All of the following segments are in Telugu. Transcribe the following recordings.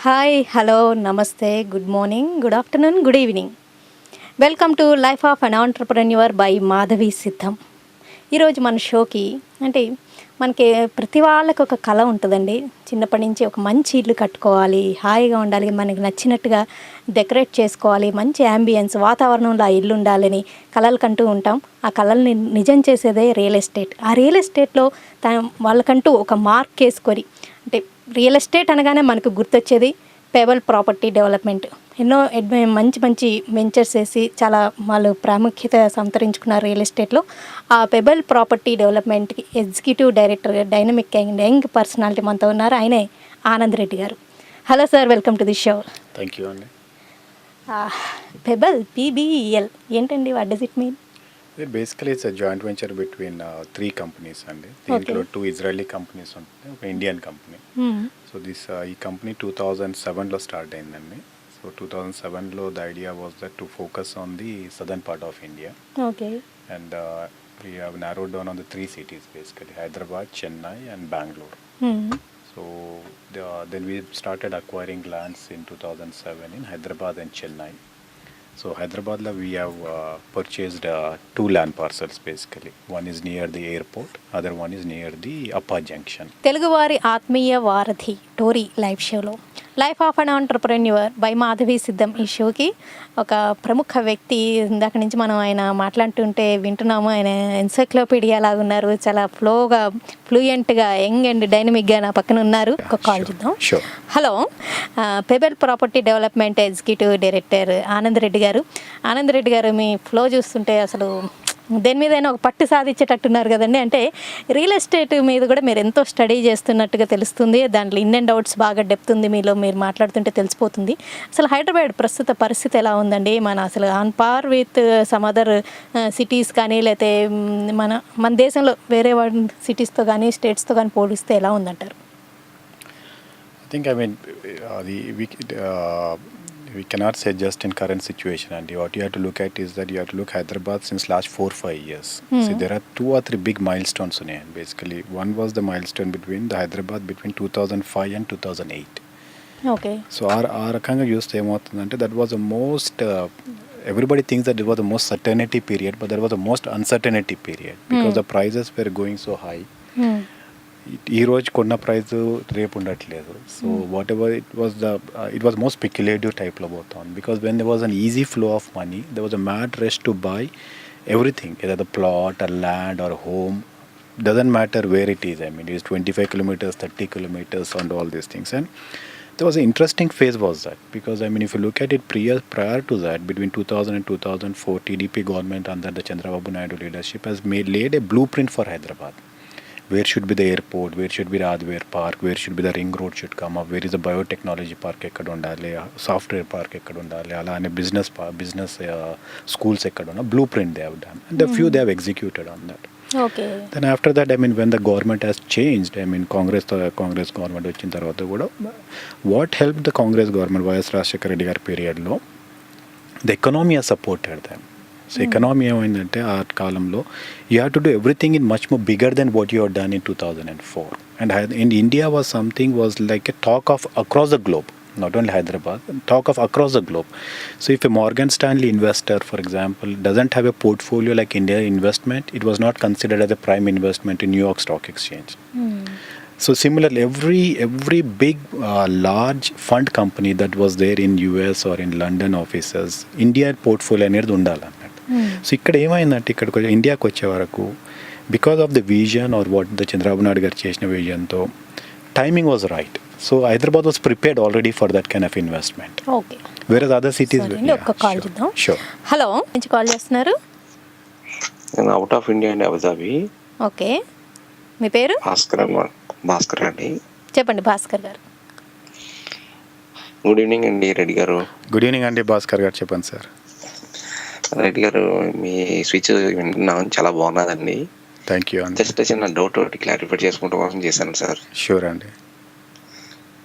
హాయ్, హలో, నమస్తే, good morning, good afternoon, good evening. Welcome to life of an entrepreneur by Madhavi సిద్ధం. ఈరోజు మన షోకి అంటే మనకి ప్రతి వాళ్ళకి ఒక కళ ఉంటుందండి. చిన్నప్పటి నుంచి ఒక మంచి ఇల్లు కట్టుకోవాలి, హాయిగా ఉండాలి, మనకి నచ్చినట్టుగా డెకరేట్ చేసుకోవాలి, మంచి యాంబియన్స్ వాతావరణంలో ఆ ఇల్లు ఉండాలని కలలు కంటూ ఉంటాం. ఆ కలల్ని నిజం చేసేదే రియల్ ఎస్టేట్. ఆ రియల్ ఎస్టేట్లో వాళ్ళకంటూ ఒక మార్క్ వేసుకొని అంటే రియల్ ఎస్టేట్ అనగానే మనకు గుర్తొచ్చేది పెబల్ ప్రాపర్టీ డెవలప్మెంట్. ఎన్నో మంచి మంచి వెంచర్స్ వేసి చాలా వాళ్ళు ప్రాముఖ్యత సంతరించుకున్నారు రియల్ ఎస్టేట్లో. ఆ పెబల్ ప్రాపర్టీ డెవలప్మెంట్కి executive director, dynamic and young personality మనతో ఉన్నారు. ఆయనే ఆనంద్ రెడ్డి గారు. Hello sir, welcome to the show. Thank you అండి. పెబల్ PBEL ఏంటండి, what does it mean? Basically it's joint venture between 3 companies అండి. దీంట్లో 2 ఇజ్రాయలీ కంపెనీస్ ఉంటాయి, ఒక ఇండియన్ కంపెనీ. సో ఈ కంపెనీ 2007లో స్టార్ట్ అయిందండి. సో 2007లో the idea was that to focus on the southern part of India. Okay. And we have narrowed down on the 3 cities basically, Hyderabad, Chennai and Bangalore. So then we started acquiring lands in 2007 in Hyderabad and Chennai. So Hyderabad we have purchased 2 land parcels basically. One is near the airport, other one is near the Appa Junction. తెలుగువారి ఆత్మీయ వారధి టోరీ లైవ్ షోలో life of an entrepreneur by Madhavi సిద్ధం ఈ షోకి ఒక ప్రముఖ వ్యక్తి, ఇందాక నుంచి మనం ఆయన మాట్లాడుతుంటే వింటున్నాము. ఆయన ఎన్సైక్లోపీడియా లాగా ఉన్నారు, చాలా ఫ్లూయెంట్గా, యంగ్ అండ్ డైనమిక్గా నా పక్కన ఉన్నారు. ఒక కాల్ చూద్దాం. Hello, pebble property development executive director Anand Reddy గారు. ఆనంద్ రెడ్డి గారు, మీ ఫ్లో చూస్తుంటే అసలు దేని మీదైనా ఒక పట్టు సాధించేటట్టున్నారు కదండి. అంటే రియల్ ఎస్టేట్ మీద కూడా మీరు ఎంతో స్టడీ చేస్తున్నట్టుగా తెలుస్తుంది. దాంట్లో ఇన్ అండ్ అవుట్స్ బాగా డెప్త్ ఉంది మీలో, మీరు మాట్లాడుతుంటే తెలిసిపోతుంది. అసలు హైదరాబాద్ ప్రస్తుత పరిస్థితి ఎలా ఉందండి? మన అసలు on par with some other cities కానీ, లేకపోతే మన దేశంలో వేరే సిటీస్తో కానీ స్టేట్స్తో కానీ పోలిస్తే ఎలా ఉందంటారు? I think we cannot say just in current situation, and what you have to look at is that you have to look Hyderabad since last 4-5 years. See, there are 2 or 3 big milestones on here basically. One was the milestone between the Hyderabad between 2005 and 2008. Okay. So our rakanga used emotundante, that was the most everybody thinks that it was the most certainty period, but there was the most uncertainty period because the prices were going so high. ఈ రోజు కొన్న ప్రైస్ రేపు ఉండట్లేదు. So what ever it was most speculative టైప్లో పోతాం because when there was an easy flow of money, there was a mad rush to buy everything, either the plot or land or home, doesn't matter where it is. I mean, it is 25 kilometers, 30 kilometers and all these things. And there was an interesting phase was that, because I mean, if you look at it prior to that, between 2000 and 2004, TDP government under the Chandrababu Naidu leadership has laid a blueprint for Hyderabad. Where should be the airport, where should be the Radware Park, where should be the ring road should come up, where is the biotechnology park ekkada undali, software park ekkada undali, alane business schools ekkada unna blueprint they have done, and the few they have executed on that. Okay. Then after that, I mean, when the government has changed, I mean, Congress government వచ్చిన తర్వాత కూడా what helped the Congress government, YS Rajasekhara Reddy గారి పీరియడ్లో, the economy has supported them. So economy ఏమైందంటే ఆ కాలంలో you have to do everything in much more bigger than what you have done in 2004. And in India was like a talk of across the globe, not only Hyderabad, talk of across the globe. So if a Morgan Stanley investor, for example, doesn't have a portfolio like India investment, it was not considered as a prime investment in New York Stock Exchange. So similarly, every big large fund company that was there in US or in London offices, India portfolio అనేది ఉండాలన్నట్టు. సో ఇక్కడ ఏమైందంటే, ఇక్కడికి ఇండియాకి వచ్చే వరకు because of the vision or what the Chandrababu Naidu గారు చేసిన విజన్తో timing was right. So Hyderabad was prepared already for that kind of investment. Okay. వేరే అదర్ సిటీస్. ఒక కాల్ చూద్దాం. షూర్. హలో, నుంచి కాల్ చేస్తున్నారు? నేను అవుట్ ఆఫ్ ఇండియా అండి, అబుదాబి. ఓకే, మీ పేరు? భాస్కర్ అండి. చెప్పండి భాస్కర్ గారు. గుడ్ ఈవినింగ్ అండి రెడ్డి గారు. గుడ్ ఈవినింగ్ అండి భాస్కర్ గారు, చెప్పండి సార్. రెడ్డి గారు, మీ స్పీచ్ వింటున్నాను, చాలా బాగున్నదండి. థ్యాంక్ యూ అండి. జస్ట్ చిన్న డౌట్ ఒకటి క్లారిఫై చేసుకుంటూ కోసం చేశాను సార్. షూర్ అండి.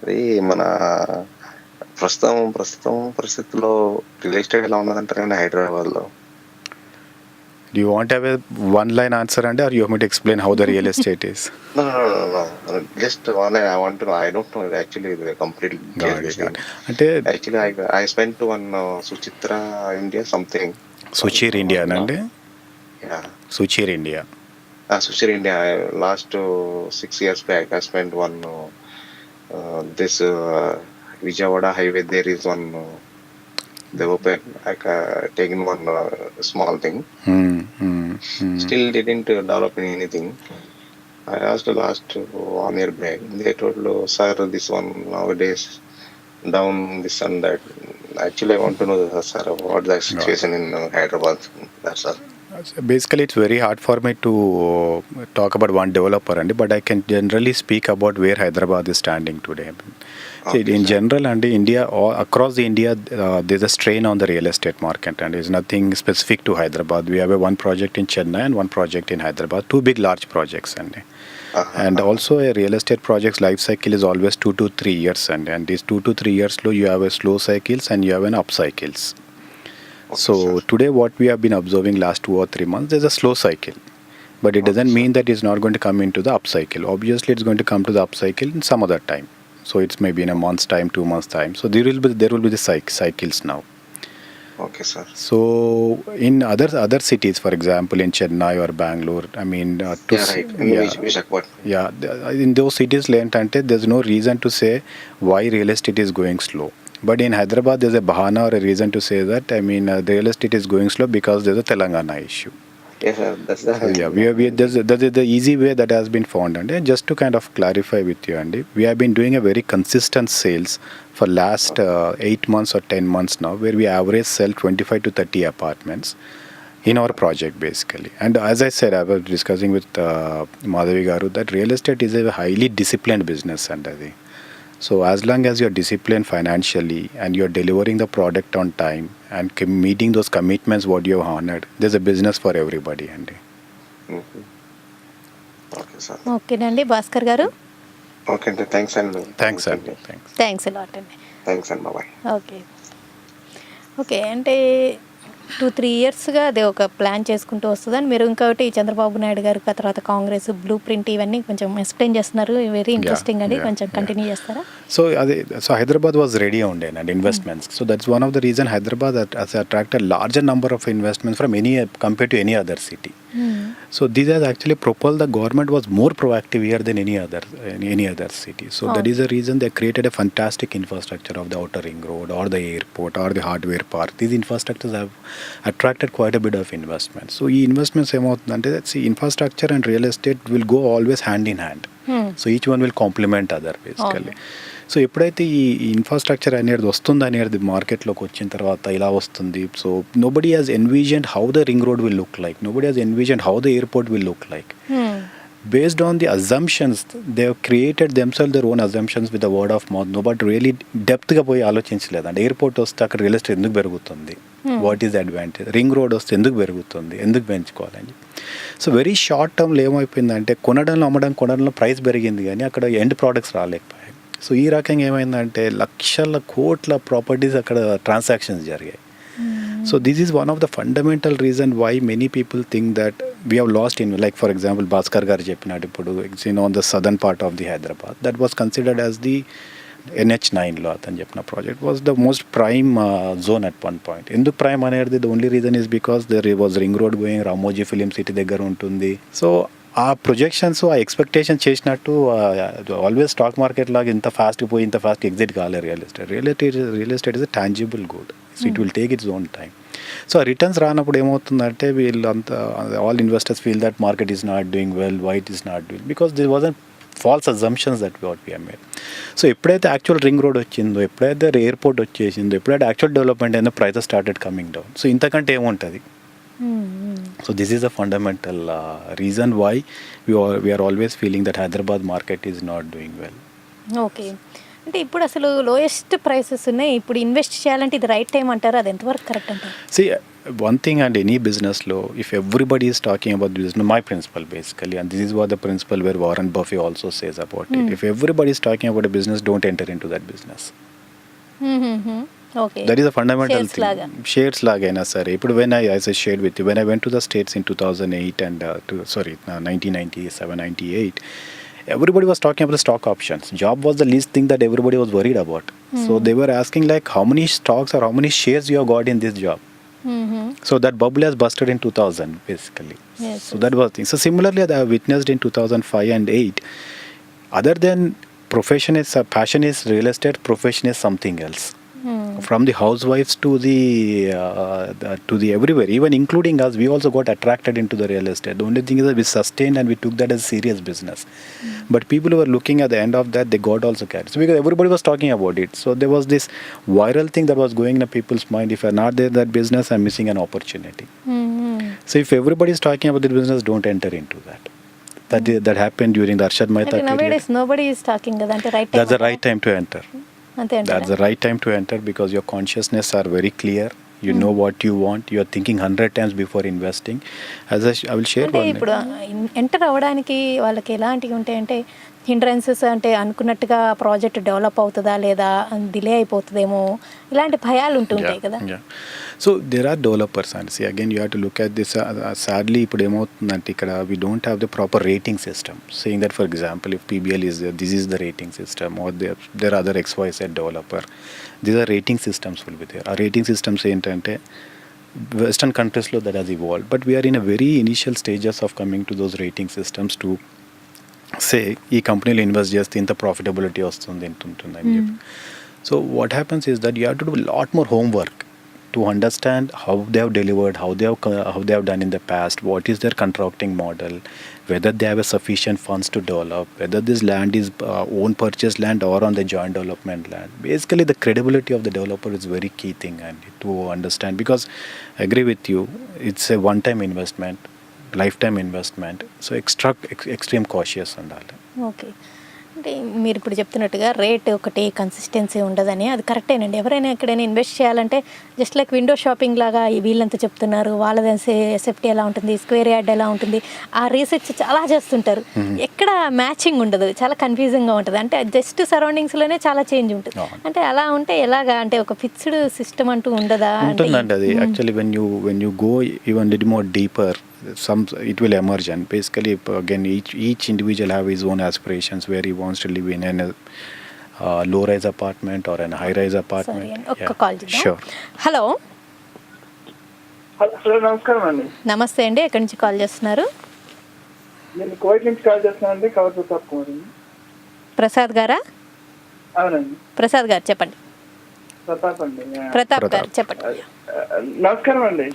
అది మన ప్రస్తుతం పరిస్థితుల్లో రియల్ ఎస్టేట్ ఎలా ఉన్నదంటారండి హైదరాబాద్లో? Do you want to have a one-line answer, and or you want me to explain how the real estate is? No. Just one. I want to know. I don't know actually the complete Got details. it, got it. అంటే Actually, I spent one Suchitra India something. Sucheer India అండి. Yeah. Sucheer India. Suchitra India. Last 6 years back, I spent one this Vijayawada highway. There is one Development. Taken one small thing. Still didn't develop anything. I asked last 1 year back. They told, sir, this one nowadays down this and that. Actually, I want to know, sir, what's the situation in Hyderabad. That's all. Basically, it's very hard for me to talk about one developer, but I can generally speak about where Hyderabad is standing today. See, in general, and India, across the India, there's a strain on the real estate market, and it's nothing specific to Hyderabad. We have one project in Chennai and one project in Hyderabad, two big large projects, and also a real estate project's life cycle is always 2 to 3 years, and these 2 to 3 years, you have a slow cycles and you have an up cycles. So today, what we have been observing last 2 or 3 months, there's a slow cycle, but it doesn't mean that it's not going to come into the up cycle. Obviously, it's going to come to the up cycle in some other time. So it's maybe in a month's time, 2 months' time. So there will be the cycles now. Okay, sir. So in other cities, for example, in Chennai or Bangalore, I mean, in those cities, there's no reason to say why real estate is going slow. But in Hyderabad, there's a bahana or a reason to say that, the real estate is going slow because there's a Telangana issue. Yes, sir. That's the. So, that is the easy way that has been found, and just to kind of clarify with you, Andy, we have been doing a very consistent sales for last 8 months or 10 months now, where we average sell 25 to 30 apartments in our project basically. And as I said, I was discussing with Madhavi Garu that real estate is a highly disciplined business, and so as long as you're disciplined financially and you're delivering the product on time and meeting those commitments what you have honored, there's a business for everybody, Andy. Okay, sir. ఓకేనండి భాస్కర్ గారు. Okay, thanks and Thanks, Andy. Thanks. Thanks a lot అండి. Thanks and bye-bye. ఓకే అంటే 2-3 ఇయర్స్గా అదే ఒక ప్లాన్ చేసుకుంటూ వస్తుందని మీరు ఇంకొకటి చంద్రబాబు నాయుడు గారు తర్వాత కాంగ్రెస్ బ్లూ ప్రింట్ ఇవన్నీ కొంచెం ఎక్స్ప్లెయిన్ చేస్తున్నారు. వెరీ ఇంట్రెస్టింగ్ అండి. కొంచెం కంటిన్యూ చేస్తారా? So Hyderabad was ready on then and investments. So that's one of the reason Hyderabad has attracted larger number of investments from compared to any other city. So this has actually propelled the government was more proactive here than any other city. So that is the reason they created a fantastic infrastructure of the outer ring road or the airport or the hardware park. These infrastructures have attracted quite a bit of investment. So ఈ investments ఏమవుతుందంటే infrastructure and real estate will go always hand in hand. So each one will complement other basically. So ఎప్పుడైతే ఈ ఇన్ఫ్రాస్ట్రక్చర్ అనేది వస్తుంది అనేది మార్కెట్లోకి వచ్చిన తర్వాత ఇలా వస్తుంది. So nobody has envisioned how the ring road will look like, nobody has envisioned how the airport will look like. Based on the assumptions, they have created themselves their own assumptions with the word of mouth. Nobody really డెప్త్గా పోయి ఆలోచించలేదు. అంటే ఎయిర్పోర్ట్ వస్తే అక్కడ రియల్ ఎస్టేట్ ఎందుకు పెరుగుతుంది, what is advantage, ring road వస్తే ఎందుకు పెరుగుతుంది, ఎందుకు పెంచుకోవాలని. సో వెరీ షార్ట్ టర్మ్లో ఏమైపోయిందంటే కొనడంలో ప్రైస్ పెరిగింది కానీ అక్కడ ఎండ్ ప్రోడక్ట్స్ రాలేకపోయాయి. సో ఈ రకంగా ఏమైందంటే లక్షల కోట్ల ప్రాపర్టీస్ అక్కడ ట్రాన్సాక్షన్స్ జరిగాయి. So this is one of the fundamental reason why many people think that we have lost in, like for example Bhaskar గారు చెప్పినట్టు ఇప్పుడు on the southern part of the Hyderabad that was considered as the NH9లో అతను చెప్పిన project was the most prime zone at one point. ఎందుకు ప్రైమ్ అనేది the only reason is because there was ring road going, Ramoji Film City దగ్గర ఉంటుంది. సో ఆ ప్రొజెక్షన్స్ ఆ ఎక్స్పెక్టేషన్ చేసినట్టు ఆల్వేస్ స్టాక్ మార్కెట్ లాగా ఇంత ఫాస్ట్గా పోయి ఇంత ఫాస్ట్ ఎగ్జిట్ కాలేదు real estate is a tangible good. So it will take its own time. So ఆ రిటర్న్స్ రానప్పుడు ఏమవుతుందంటే వీళ్ళంతా all investors feel that market is not doing well, why it is not doing, because this was false assumptions that what we made. So ఎప్పుడైతే యాక్చువల్ రింగ్ రోడ్ వచ్చిందో, ఎప్పుడైతే ఎయిర్పోర్ట్ వచ్చేసిందో, ఎప్పుడైతే యాక్చువల్ డెవలప్మెంట్ అయినా prices started coming down. So ఇంతకంటే ఏముంటుంది. So this is a fundamental reason why we are always feeling that Hyderabad market is not doing well. Okay, అంటే ఇప్పుడు అసలు లోయెస్ట్ ప్రైసెస్ ఉన్నాయి, ఇప్పుడు ఇన్వెస్ట్ చేయాలంటే ఇది రైట్ టైం అంటారా? అది ఎంతవరకు కరెక్ట్ అంటారు? See, one thing and any business law, if everybody is talking about business, my principle basically, and this is what the principle where Warren Buffett also says about it. If everybody is talking about a business, don't enter into that business. Okay. That is a fundamental Shares లాగా. థింగ్. షేర్స్ లాగైనా సరే, ఇప్పుడు when I shared with when I went to the states in 2008 and 1997, 98, everybody was talking about the stock options. Job was the least thing that everybody was worried about. So they were asking like how many stocks or how many shares you have got in this job. So that bubble has busted in 2000 basically. Yes, So that was thing. So similarly I have witnessed in 2005 and 8, other than profession is passion is real estate, profession is something else. From the housewives to the everywhere, even including us, we also got attracted into the real estate. The only thing is that we sustained and we took that as serious business. But people who were looking at the end of that, they got also carried. So because everybody was talking about it, so there was this viral thing that was going in people's mind. If I'm not there in that business, I'm missing an opportunity. So if everybody is talking about the business, don't enter into that. That happened during the Arshad Mehta అంటే period. nowadays nobody is talking కదా, అంటే right That's the right time to enter. అంతే అంటే That's the right time to enter because your consciousness are very clear. You know what you want. You are thinking 100 times before investing. I will share అంటే one. ఇప్పుడు ఎంటర్ అవ్వడానికి వాళ్ళకి ఎలాంటివి ఉంటాయంటే హిండ్రెన్సెస్, అంటే అనుకున్నట్టుగా ప్రాజెక్ట్ డెవలప్ అవుతుందా లేదా, డిలే అయిపోతుందేమో, ఇలాంటి భయాలు ఉంటుంటాయి కదా. Yeah. So there are developers and see again you have to look at this. Sadly, ఇప్పుడు ఏమవుతుందంటే ఇక్కడ we don't have the proper rating system. Saying that for example, if PBEL is there, this is the rating system, or there are other XYZ developer. These are rating systems will be there. ఆ rating systems ఏంటంటే Western countries లో that has evolved, but we are in a very initial stages of coming to those rating systems to say ఈ కంపెనీలో ఇన్వెస్ట్ చేస్తే ఇంత ప్రాఫిటబిలిటీ వస్తుంది ఎంత ఉంటుంది అని చెప్పి. So what happens is that you have to do lot more homework to understand how they have delivered, how they have done in the past, what is their contracting model, whether they have a sufficient funds to develop, whether this land is own purchase land or on the joint development land. Basically the credibility of the developer is very key thing and to understand, because I agree with you, it's a one time investment, lifetime investment, so extreme cautious ఉండాలి. ఓకే. అంటే మీరు ఇప్పుడు చెప్తున్నట్టుగా రేట్ ఒకటి కన్సిస్టెన్సీ ఉండదని, అది కరెక్టేనండి. ఎవరైనా ఎక్కడైనా ఇన్వెస్ట్ చేయాలంటే జస్ట్ లైక్ విండో షాపింగ్ లాగా వీళ్ళంతా చెప్తున్నారు, వాళ్ళది సేఫ్టీ ఎలా ఉంటుంది, స్క్వేర్ యార్డ్ ఎలా ఉంటుంది, ఆ రీసెర్చ్ చాలా చేస్తుంటారు. ఎక్కడ మ్యాచింగ్ ఉండదు, చాలా కన్ఫ్యూజింగ్గా ఉంటుంది. అంటే జస్ట్ సరౌండింగ్స్లోనే చాలా చేంజ్ ఉంటుంది. అంటే అలా ఉంటే ఎలాగా, అంటే ఒక ఫిక్స్డ్ సిస్టమ్ అంటూ ఉండదా? ఉంటుందండి అది. Actually when you go even little more deeper, it will emerge, and basically again each individual have his own aspirations where he wants to live in a low rise apartment or a high rise apartment. ఒక్క కాల్ చేద్దాం. Sure. హలో. హలో, నమస్కారం అండి. నమస్తే అండి, ఎక్కడి నుంచి కాల్ చేస్తున్నారు? నేను కోవిడ్ నుంచి కాల్ చేస్తున్నానండి. కవర్ ప్రతాప్ కుమార్ అండి. ప్రసాద్ గారా? అవునండి, ప్రసాద్ గారు చెప్పండి. ప్రతాప్ అండి. ప్రతాప్ గారు చెప్పండి. నమస్కారం అండి.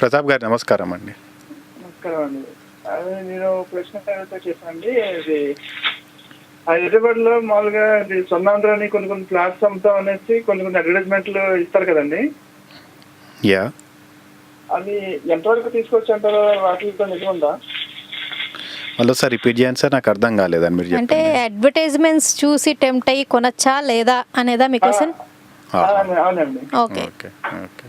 ప్రతాప్ గారు నమస్కారం అండి. నమస్కారం అండి. అదే నేను ప్రశ్న చేశానండి. ఇది హైదరాబాద్ లో మామూలుగా ఇది సొన్నాంధ్రాని కొన్ని ఫ్లాట్స్ అమ్ముతాం అనేసి కొన్ని అడ్వర్టైజ్మెంట్లు ఇస్తారు కదండి. యా, అది ఎంతవరకు తీసుకొచ్చి అంటారు? వాటితో నిజం ఉందా? మళ్ళీ సార్ రిపీట్ చేయండి సార్, నాకు అర్థం కాలేదని మీరు అంటే చెప్పండి. అడ్వర్టైజ్మెంట్స్ చూసి టెంప్ట్ అయ్యి కొనచ్చా లేదా అనేదా మీ క్వశ్చన్? అవునండి. ఓకే. ఓకే.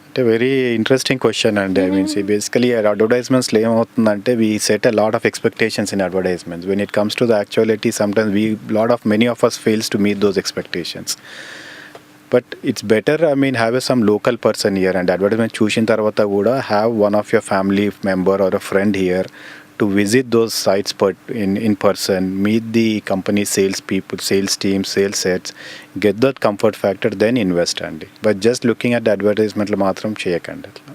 అంటే వెరీ ఇంట్రెస్టింగ్ క్వశ్చన్ అండి. ఐ మీన్స్ బేసికలీ అడ్వర్టైజ్మెంట్స్లో ఏమవుతుందంటే we set a lot of expectations in advertisements. When it comes to the actuality sometimes many of us fails to meet those expectations. But it's better, I mean, have some local person here and advertisement చూసిన తర్వాత కూడా have one of your family member or a friend here to visit those sites in person, meet the company sales people, sales team, sales sets, get that comfort factor, then invest అండి. But just looking at the advertisement మాత్రం చేయకండి అట్లా.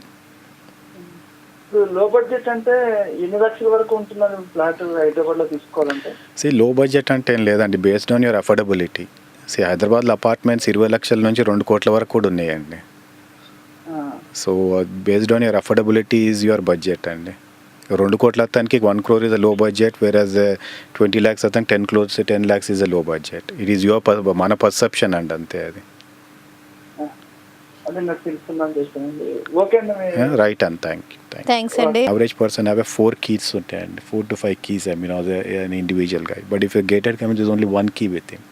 లో బడ్జెట్ అంటే ఎన్ని లక్షల వరకు ఉంటున్నారు ఫ్లాట్ హైదరాబాద్ లో తీసుకోవాలంటే? లో బడ్జెట్ అంటే ఏం లేదండి, బేస్డ్ ఆన్ యువర్ అఫోర్డబిలిటీ. హైదరాబాద్లో అపార్ట్మెంట్స్ 20 లక్షల నుంచి 2 కోట్ల వరకు కూడా ఉన్నాయండి. So based on your affordability is your budget అండి. 2 కోట్ల అతనికి 1 crore is a low budget, whereas 20 lakhs అతనికి 10 lakhs is a low budget. It is your మన పర్సెప్షన్ అండి, అంతే అది. అదే నాకు తెలుసుకున్నాను చేస్తానండి. ఓకే అండి, right and thank you. Thanks అండి. Average person have 4 keys ఉంటాయండి, 4 to 5 keys, I mean, as an individual guy. But if a gated community is only 1 key with him,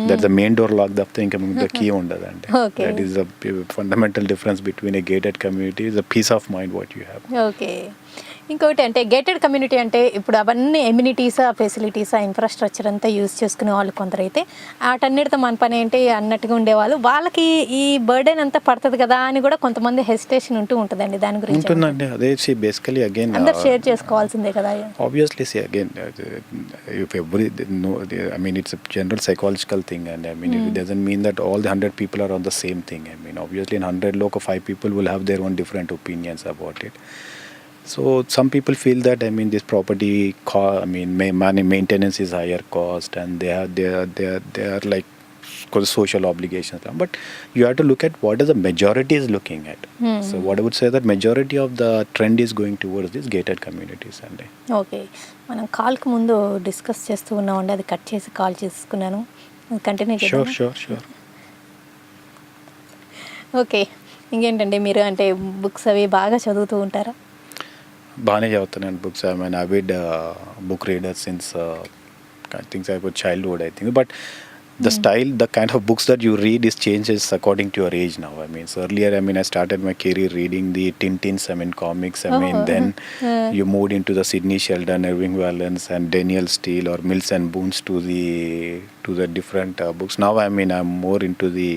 that's the main door lock తప్పితే ఇంకా the key ఉండదండి. Okay. That is the fundamental difference between a gated community, is a peace of mind what you have. Okay. ఇంకొకటి అంటే గేటెడ్ కమ్యూనిటీ అంటే ఇప్పుడు అవన్నీ ఎమ్యూనిటీసా ఫెసిలిటీసా ఇన్ఫ్రాస్ట్రక్చర్ అంతా యూజ్ చేసుకునే వాళ్ళు కొందరైతే వాటన్నిటితో మన పని ఏంటి అన్నట్టుగా ఉండేవాళ్ళు, వాళ్ళకి ఈ బర్డెన్ అంతా పడుతుంది కదా అని కూడా కొంతమంది హెసిటేషన్ ఉంటుందండి. దాని గురించి ఉంటుందండి. అదే బేసికలీ అగైన్ అందరు షేర్ చేసుకోవాల్సిందే కదా. obviously see again if every no I mean it's a general psychological thing, and I mean it doesn't mean that all the 100 people are on the same thing. I mean obviously in 100 lok 5 people will have their own different opinions about it. So some people feel that I mean this property I mean money maintenance is higher cost, and they are like because social obligations, but you have to look at what is the majority is looking at. So what I would say that majority of the trend is going towards these gated communities. And okay, మనం కాల్కి ముందు డిస్కస్ చేస్తూ ఉన్నామండి, అది కట్ చేసి కాల్ చేసుకున్నాను. కంటిన్యూ చేద్దాం. sure ఓకే, ఇంకేంటండి మీరు అంటే బుక్స్ అవి బాగా చదువుతూ ఉంటారా? బాగానే చదువుతాను books. I mean avid book reader since I think I was childhood, I think, but the style, the kind of books that you read is changes according to your age now. I mean, so earlier, I mean, I started my career reading the Tintins, I mean, comics. I mean, then you moved into the Sidney Sheldon, Irving Valens, and Daniel Steele or Mills and Boons to the different books. Now, I mean, I'm more into the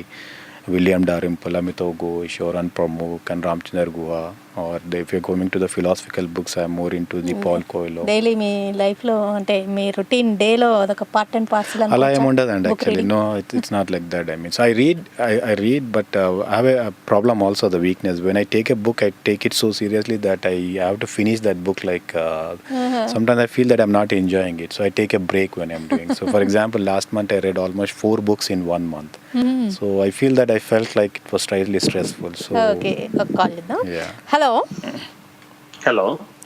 William Dalrymple, Amitav Ghosh, or Anand Pramukh, and Ramchandra Guha. Or if you're going to the philosophical books, I'm more into the Paul Coelho. Daily మీ లైఫ్లో అంటే మీ రొటీన్ డేలో అదొక పార్ట్ అండ్ పార్సల్ అలా ఏమి ఉండదండి actually. No, it's not like that. I mean, so I read, but I have a problem also, the weakness. When I take a book, I take it so seriously that I have to finish that book. Like sometimes I feel that I'm not enjoying it, so I take a break when I'm doing. So for example, last month I read almost 4 books in 1 month. So I feel that I felt like it was slightly stressful. So okay, ఒక కాల్ చేద్దాం. yeah.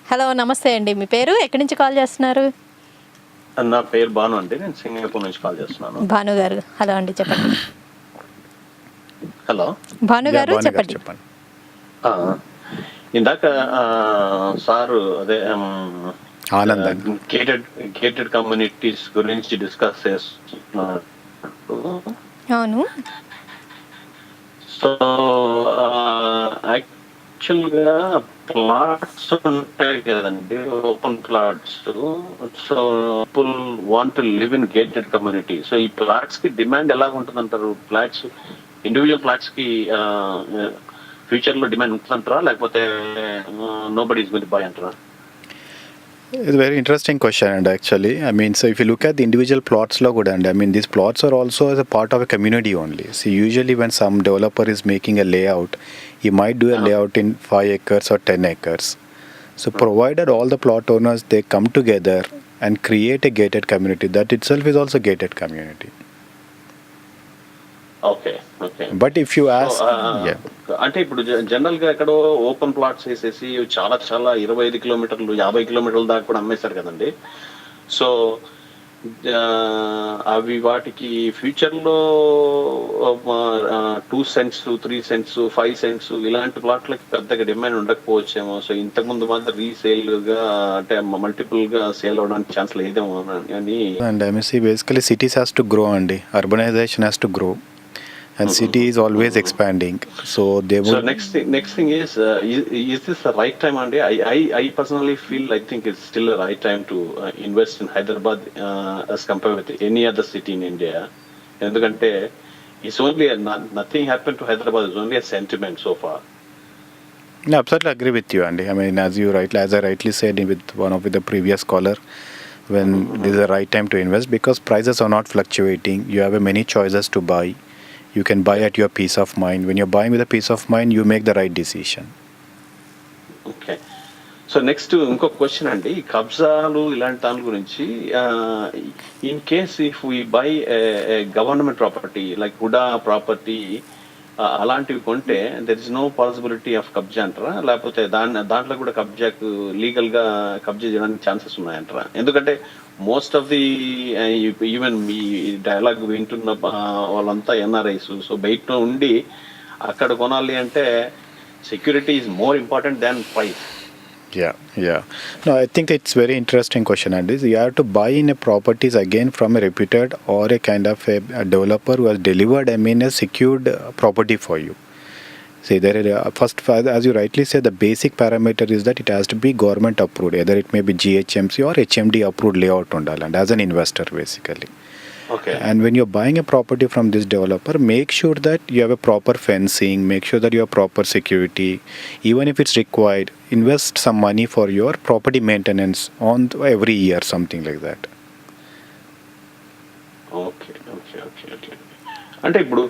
హలో, నమస్తే అండి. మీ పేరు, ఎక్కడి నుంచి కాల్ చేస్తున్నారు? నా పేరు భాను అండి, నేను సింగపూర్ నుంచి కాల్ చేస్తున్నాను. భాను గారు, హలో అండి, చెప్పండి. హలో భాను గారు, చెప్పండి. ఇందాక సారు అదే ఆనంద్ గేటెడ్ కమ్యూనిటీస్ గురించి డిస్కస్ చేస్తున్నారు. అవును. సో యాక్చువల్గా ప్లాట్స్ ఉంటాయి కదండి, open plots. So people want to live in gated community. So ఈ ప్లాట్స్ కి డిమాండ్ ఎలా ఉంటుంది అంటారు? ప్లాట్స్, ఇండివిజువల్ ప్లాట్స్ కి ఫ్యూచర్ లో డిమాండ్ ఉంటుందంటారా, లేకపోతే nobody is going to buy అంటారా? It's a very interesting question, and actually, I mean, so if you look at the individual plots lo kuda, and I mean, these plots are also as a part of a community only. See, usually when some developer is making a layout, he might do a layout in 5 acres or 10 acres. So provided all the plot owners, they come together and create a gated community, that itself is also gated community. Okay okay. But if you ask, అంటే ఇప్పుడు జనరల్ గా ఎక్కడో ఓపెన్ ప్లాట్స్ వేసేసి చాలా 25 కిలోమీటర్లు 50 కిలోమీటర్ల దాకా కూడా అమ్మేశారు కదండి. సో అవి వాటికి ఫ్యూచర్ లో 2 cents 3 cents 5 cents ఇలాంటి ప్లాట్లకి పెద్దగా డిమాండ్ ఉండకపోవచ్చేమో. సో ఇంతకుముందు మాత్రం రీసేల్ గా అంటే మల్టిపుల్ గా సేల్ అవడానికి ఛాన్స్ లేదేమో అని. and I mean, see, basically cities has to grow, and urbanization has to grow. And city is always expanding, so they will. So next thing is this the right time? And I personally feel, I think it's still the right time to invest in Hyderabad as compared with any other city in India. Endukante it's only nothing happened to Hyderabad. It's only a sentiment so far. No, absolutely agree with you, Andy. I mean, as I rightly said with the previous caller, when this is the right time to invest, because prices are not fluctuating. You have many choices to buy. You can buy at your peace of mind. When you're buying with a peace of mind, you make the right decision. Okay. So next ఇంకొక క్వశ్చన్ అండి, కబ్జాలు ఇలాంటి దాని గురించి. In case if we buy government property like HUDA property అలాంటివి కొంటే there is no possibility of కబ్జా అంటారా, లేకపోతే దాంట్లో కూడా కబ్జాకు లీగల్ గా కబ్జా చేయడానికి ఛాన్సెస్ ఉన్నాయంటారా? ఎందుకంటే most of the even me dialogue వింటున్న వాళ్ళంతా ఎన్ఆర్ఐస్. సో బయట ఉండి అక్కడ కొనాలి అంటే security is more important than price. Yeah. No, I think it's very interesting question, and this you have to buy in a properties again from a reputed or a kind of a developer who has delivered, I mean, a secured property for you. See, there are, first, as you rightly said, the basic parameter is that it has to be government approved. Either it may be GHMC or HMD approved layout undaland as an investor, basically. Okay. And when you're buying a property from this developer, make sure that you have a proper fencing, make sure that you have proper security. Even if it's required, invest some money for your property maintenance on every year, something like that. Okay okay okay okay. అంటే ఇప్పుడు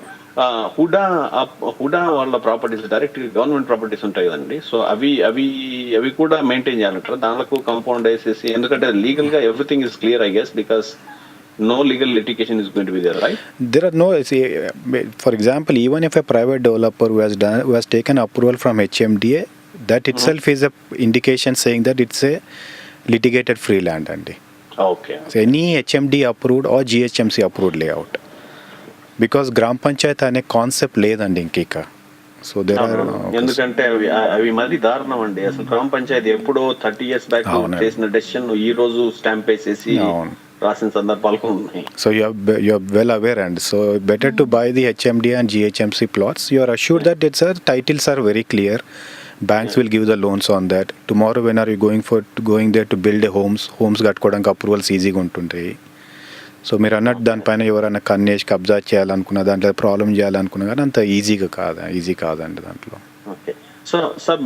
హుడా వాళ్ళ ప్రాపర్టీస్ డైరెక్ట్ గవర్నమెంట్ ప్రాపర్టీస్ ఉంటాయి కదండి. సో అవి కూడా మెయింటైన్ చేయాలంటారు. దానిలో కాంపౌండ్ వేసేసి, ఎందుకంటే లీగల్ గా everything is clear I guess, because no legal litigation is going to be there, right? There are no, see, for example, even if a private developer who has taken approval from HMDA, that itself is a indication saying that it's a litigated free land andi. Okay. So any HMD approved or GHMC approved layout, because gram panchayat ane concept ledandi inkika. So there are ఎందుకంటే అవి మళ్ళీ దారుణం అండి. అసలు గ్రామ పంచాయతీ ఎప్పుడో 30 years బ్యాక్ చేసిన డెసిషన్ ఈ రోజు స్టాంప్ వేసేసి రాసిన సందర్భాలు ఉన్నాయి. So you are well aware, and so better to buy the HMD and GHMC plots. You are assured that its titles are very clear. Banks will give the loans on that. Tomorrow when are you going there to build a homes కట్టుకోవడానికి అప్రూవల్స్ ఈజీగా ఉంటుంటాయి. సో మీరు అన్నట్టు దానిపైన ఎవరైనా కన్నేసి కబ్జా చేయాలనుకున్న, దాంట్లో ప్రాబ్లం చేయాలనుకున్నా కానీ అంత ఈజీ కాదండి దాంట్లో. ఓకే. సో సార్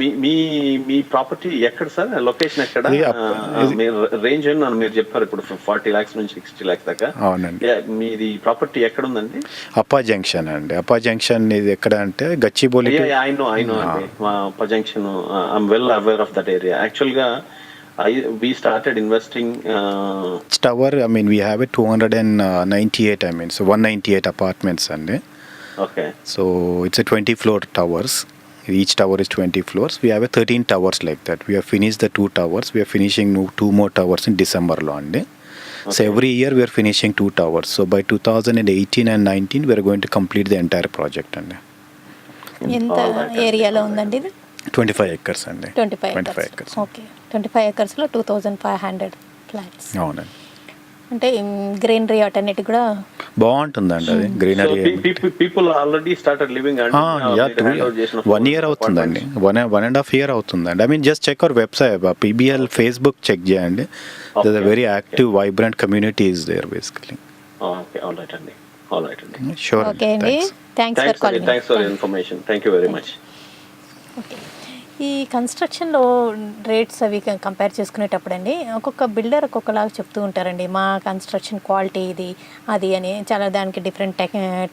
మీ ప్రాపర్టీ ఎక్కడ సార్, లొకేషన్ ఎక్కడ, రేంజ్ అని మీరు చెప్పారు ఇప్పుడు 40 lakhs నుంచి 60 lakhs దాకా. అవునండి. మీది ప్రాపర్టీ ఎక్కడ ఉందండి? అప్పా జంక్షన్ అండి. అప్పా జంక్షన్ ఇది ఎక్కడ అంటే గచ్చిబౌలి. ఐ నో అండి, అప్పా junction, I'm well aware of that area. యాక్చువల్గా we started investing tower. I mean, we have a 298. I mean, so 198 apartments and okay. So it's a 20-floor towers. Each tower is 20 floors. We have a 13 towers like that. We have finished the 2 towers. We are finishing 2 more towers in December lo andi. Okay. So every year we are finishing 2 towers. So by 2018 and 19 we are going to complete the entire project and ఎంత ఏరియాలో ఉందండి ఇది? 25 acres అండి. 25 acres. ఓకే. 25 acres లో 2500 ఫ్లాట్స్. అవునండి. అంటే గ్రీనరీ ఆల్టర్నేటివ్ కూడా బాగుంటుందండి. అది greenery. People already started living and 1 year అవుతుందండి. 1.5 year అవుతుందండి. I mean just check our website, PBEL Facebook check చేయండి. There's a very active, vibrant community is there basically. Okay, all right అండి. Sure. ఓకే అండి. Thanks for calling. Thanks for information. Thank you very much. Okay. ఈ కన్స్ట్రక్షన్లో రేట్స్ అవి కంపేర్ చేసుకునేటప్పుడు అండి, ఒక్కొక్క బిల్డర్ ఒక్కొక్కలాగా చెప్తూ ఉంటారండి. మా కన్స్ట్రక్షన్ క్వాలిటీ ఇది అది అని, చాలా దానికి డిఫరెంట్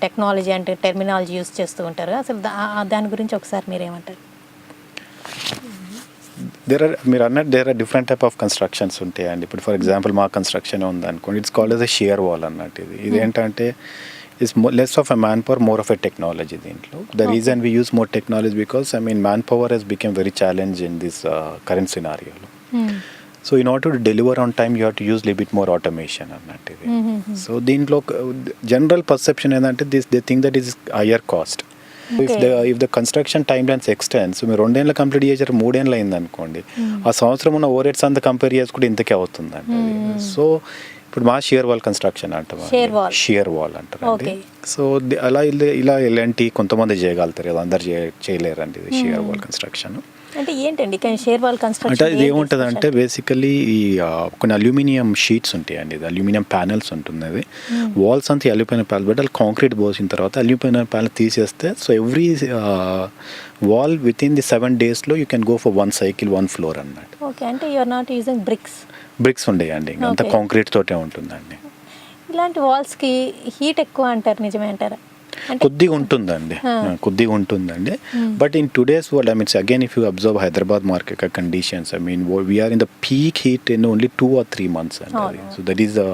టెక్నాలజీ అంటే టెర్మినాలజీ యూస్ చేస్తూ ఉంటారు. అసలు దాని గురించి ఒకసారి మీరేమంటారు? మీరు అన్నట్టు there are different type of constructions ఉంటాయండి. ఇప్పుడు ఫర్ ఎగ్జాంపుల్ మా కన్స్ట్రక్షన్ ఉందనుకోండి, it's called as a shear wall అన్నట్టు. ఇది ఏంటంటే is less of a manpower, more of a technology దీంట్లో. The reason we use more technology because manpower has become very challenging in this current scenario. So in order to deliver on time you have to use little bit more automation అన్నట్టు ఇది. So దీంట్లో general perception ఏంటంటే they think that is higher cost. If the construction timelines extend, so మీరు 2 ఏళ్ళు కంప్లీట్ చేశారు, 3 ఏళ్ళు అయింది అనుకోండి, ఆ సంవత్సరం ఉన్న ఓవర్ హెడ్స్ అంతా కంపేర్ చేసుకుంటే ఇంతకే అవుతుందండి. సో ఇప్పుడు మా షియర్ వాల్ కన్స్ట్రక్షన్ అంటాం, షియర్ వాల్ అంటారు. సో అలా ఇలా ఎలాంటి కొంతమంది చేయగలుగుతారు కదా, అందరు చేయలేరండి ఇది షియర్ వాల్ కన్స్ట్రక్షన్. అంటే ఏంటండి షియర్ వాల్ కన్స్ట్రక్షన్? అంటే ఇది ఏముంటుంది అంటే బేసికలీ ఈ కొన్ని అల్యూమినియం షీట్స్ ఉంటాయండి, ఇది అల్యూమినియం ప్యానెల్స్ ఉంటుంది. అది వాల్స్ అంతా అల్యూమినియం ప్యానెల్ బట్ అది కాంక్రీట్ పోసిన తర్వాత అల్యూమినియం ప్యానెల్ తీసేస్తే, so every wall with in the 7 days you can go for 1 cycle 1 floor అన్నట్టు. ఓకే. అంటే you are not using bricks ఉండేయండి, అంతా కాంక్రీట్ తోటే ఉంటుందండి. ఇలాంటి వాల్స్కి హీట్ ఎక్కువ అంటారు, నిజమే అంటారా? కొద్దిగా ఉంటుందండి. But in today's world, I mean again if you observe Hyderabad market conditions, I mean we are in the peak heat in only 2 or 3 months and so that is the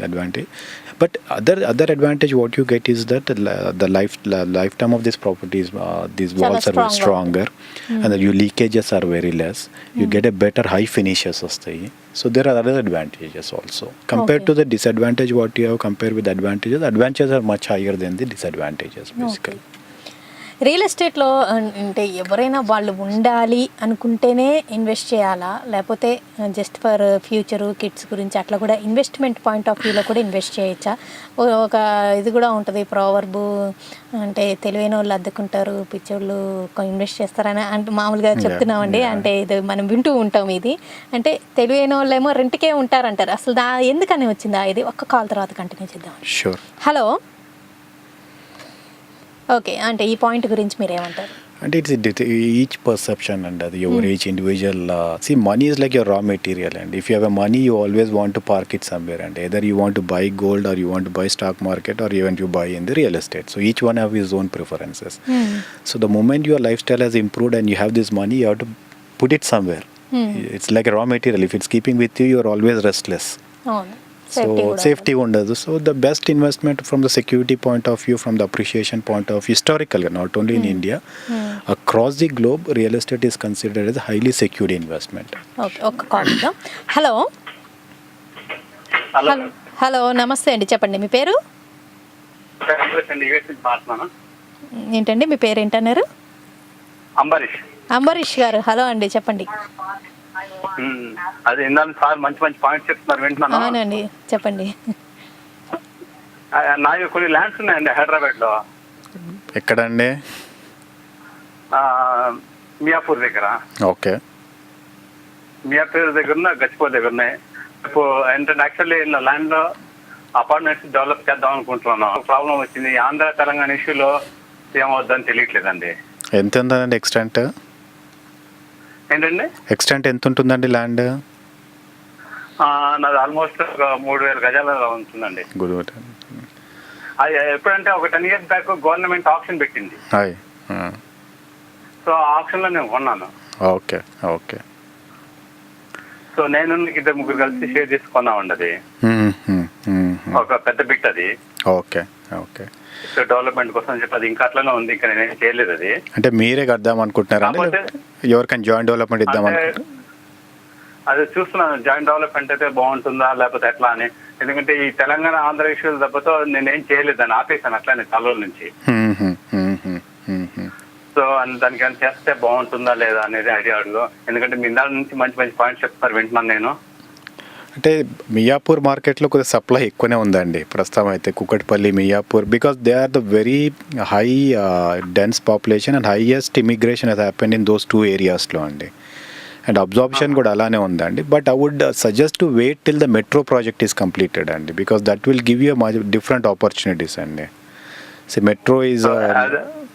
advantage. But other advantage what you get is that the lifetime of this properties, these walls are very stronger and the leakages are very less. You get a better high finishes vastayi. So there are other advantages also compared to the disadvantage what you have compared with advantages are much higher than the disadvantages basically. Real ఎస్టేట్లో అంటే ఎవరైనా వాళ్ళు ఉండాలి అనుకుంటేనే ఇన్వెస్ట్ చేయాలా, లేకపోతే జస్ట్ ఫర్ ఫ్యూచరు కిడ్స్ గురించి అట్లా కూడా ఇన్వెస్ట్మెంట్ పాయింట్ ఆఫ్ వ్యూలో కూడా ఇన్వెస్ట్ చేయొచ్చా? ఒక ఇది కూడా ఉంటుంది ప్రావర్బు, అంటే తెలివైన వాళ్ళు అద్దెకుంటారు, పిచ్చోళ్ళు ఇన్వెస్ట్ చేస్తారని అంటే మామూలుగా చెప్తున్నామండి. అంటే ఇది మనం వింటూ ఉంటాం. ఇది అంటే తెలివైన వాళ్ళు ఏమో రెంట్కే ఉంటారంటారు. అసలు ఎందుకని వచ్చిందా ఇది? ఒక్క కాల్ తర్వాత కంటిన్యూ చేద్దాం. షూర్. Hello, okay. అంటే ఈ పాయింట్ గురించి మీరు ఏమంటారు? అంటే ఇట్స్ ఈచ్ పర్సెప్షన్ అండ్ అది ఎవరు each individual see money is like your raw material and if you have a money you always want to park it somewhere and either you want to buy gold or you want to buy stock market or even you buy in the real estate. So each one have his own preferences. So the moment your life style has improved and you have this money, you have to put it somewhere. It's like a raw material. If it's keeping with you, you're always restless. So safety ఉండదు. So the best investment from the security point of view, from the appreciation point of view, historically, not only in India, across the globe, real estate is considered as a highly secured investment. Okay, ఒక్క కాల్ ఇద్దాం. హలో హలో, నమస్తే అండి, చెప్పండి మీ పేరు ఏంటండి? మీ పేరు ఏంటన్నారు? అంబరీష్ గారు. హలో అండి, చెప్పండి. అదే ఇందాక సార్ మంచి మంచి పాయింట్స్ చెప్తున్నారు, వింటున్నాను. అవునండి, చెప్పండి. నాకు కొన్ని ల్యాండ్స్ ఉన్నాయండి హైదరాబాద్ లో. ఎక్కడండి? మియాపూర్ దగ్గర. ఓకే. మియాపూర్ దగ్గర, గచ్చిపూర్ దగ్గర ఉన్నాయి. ఇప్పుడు ఏంటంటే యాక్చువల్లీ ల్యాండ్ లో అపార్ట్మెంట్స్ డెవలప్ చేద్దాం అనుకుంటున్నాను. ప్రాబ్లం వచ్చింది, ఆంధ్ర తెలంగాణ ఇష్యూలో ఏమవుద్దని తెలియట్లేదండి. ఎంత ఉందండి ఎక్స్టెంట్? ఏంటండి ఎక్స్టెంట్ ఎంత ఉంటుందండి ల్యాండ్? నాది ఆల్మోస్ట్ ఒక 3,000 గజాల ఉంటుందండి. గుడ్. అది ఎప్పుడంటే ఒక 10 years బ్యాక్ గవర్నమెంట్ ఆప్షన్ పెట్టింది. సో ఆ ఆప్షన్ లో నేను కొన్నాను. Okay okay. సో నేను 2-3 కలిసి షేర్ చేసుకున్నామండి. అది ఒక పెద్ద బిట్ అది. Okay okay. డెవలప్మెంట్ కోసం చెప్పి అది ఇంకా అట్లనే ఉంది, ఇంకా నేనేం చేయలేదు. అది అంటే మీరే కడదాం అనుకుంటున్నారా? ఎవరికైనా జాయింట్ డెవలప్మెంట్ ఇద్దాం? అది చూస్తున్నాను, జాయింట్ డెవలప్మెంట్ అయితే బాగుంటుందా లేకపోతే ఎట్లా అని. ఎందుకంటే ఈ తెలంగాణ ఆంధ్ర ఇష్యూలు తప్పతో నేనేం చేయలేదని ఆపేసాను అట్లానే తలూరు నుంచి. సో దానికి ఏమైనా చేస్తే బాగుంటుందా లేదా అనేది ఐడియా అడుగు. ఎందుకంటే మీ దాని నుంచి మంచి మంచి పాయింట్స్ చెప్తారు, వింటున్నాను నేను. అంటే మియాపూర్ మార్కెట్లో కొద్దిగా సప్లై ఎక్కువనే ఉందండి ప్రస్తుతం అయితే, Kukatpally, Miyapur, because they are the very high dense population and highest immigration has happened in those 2 ఏరియాస్లో అండి. అండ్ అబ్జార్ప్షన్ కూడా అలానే ఉందండి. But I would suggest to wait till the metro project is completed అండి, because that will give you different opportunities అండి. So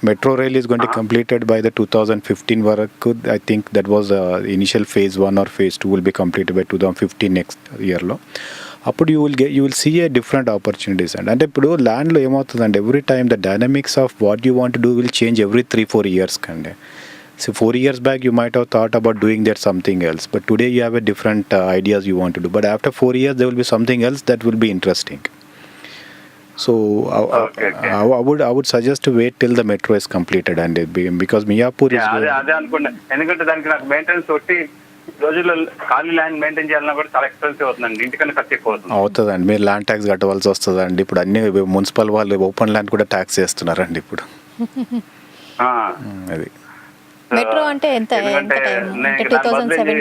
Metro rail is going to be completed by the 2015 varaku. I think that was initial phase 1 or phase 2 will be completed by 2015 next year lo. Appudu you will see a different opportunities and ippudu land lo emavutundante every time the dynamics of what you want to do will change every 3-4 years kande. So 4 years back you might have thought about doing that something else, but today you have a different ideas you want to do, but after 4 years there will be something else that will be interesting. So I would suggest to wait till the metro is completed and because Miyapur is అదే అనుకున్నా. ఎందుకంటే దానికి నాకు మెయింటెనెన్స్ ఒకటి రోజుల్లో ఖాళీ ల్యాండ్ మెయింటైన్ చేయాలన్నా కూడా చాలా ఎక్స్పెన్సివ్ అవుతుందండి, ఇంటికన్నా ఖర్చు ఎక్కువ అవుతుందండి. మీరు ల్యాండ్ ట్యాక్స్ కట్టవలసి వస్తుందండి. ఇప్పుడు అన్ని మున్సిపల్ వాళ్ళు ఓపెన్ ల్యాండ్ కూడా ట్యాక్స్ చేస్తున్నారండి ఇప్పుడు. అది మెట్రో అంటే ఎంత? 2017,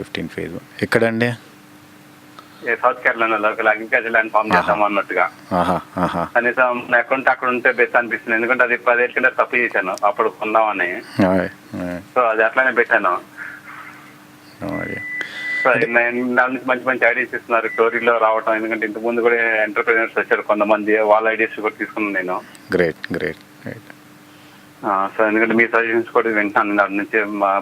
15 ఫేజ్ ఎక్కడండి? సౌత్ కేరళలో అగ్రికల్చర్ ల్యాండ్ ఫామ్ చేద్దాం అన్నట్టుగా. కనీసం అకౌంట్ అక్కడ ఉంటే బెస్ట్ అనిపిస్తుంది, ఎందుకంటే అది 10 ఏళ్ళ కింద తప్పు చేశాను అప్పుడు కొందామని. సో అది అట్లానే పెట్టాను. సో దాని నుంచి మంచి మంచి ఐడియాస్ ఇస్తున్నారు టోరీలో రావటం. ఎందుకంటే ఇంత ముందు కూడా ఎంటర్ప్రెన్యూర్స్ వచ్చారు కొంతమంది, వాళ్ళ ఐడియాస్ కూడా తీసుకున్నాను నేను. గ్రేట్. సో ఎందుకంటే మీ సజెషన్స్ కూడా వింటాను, దాని నుంచి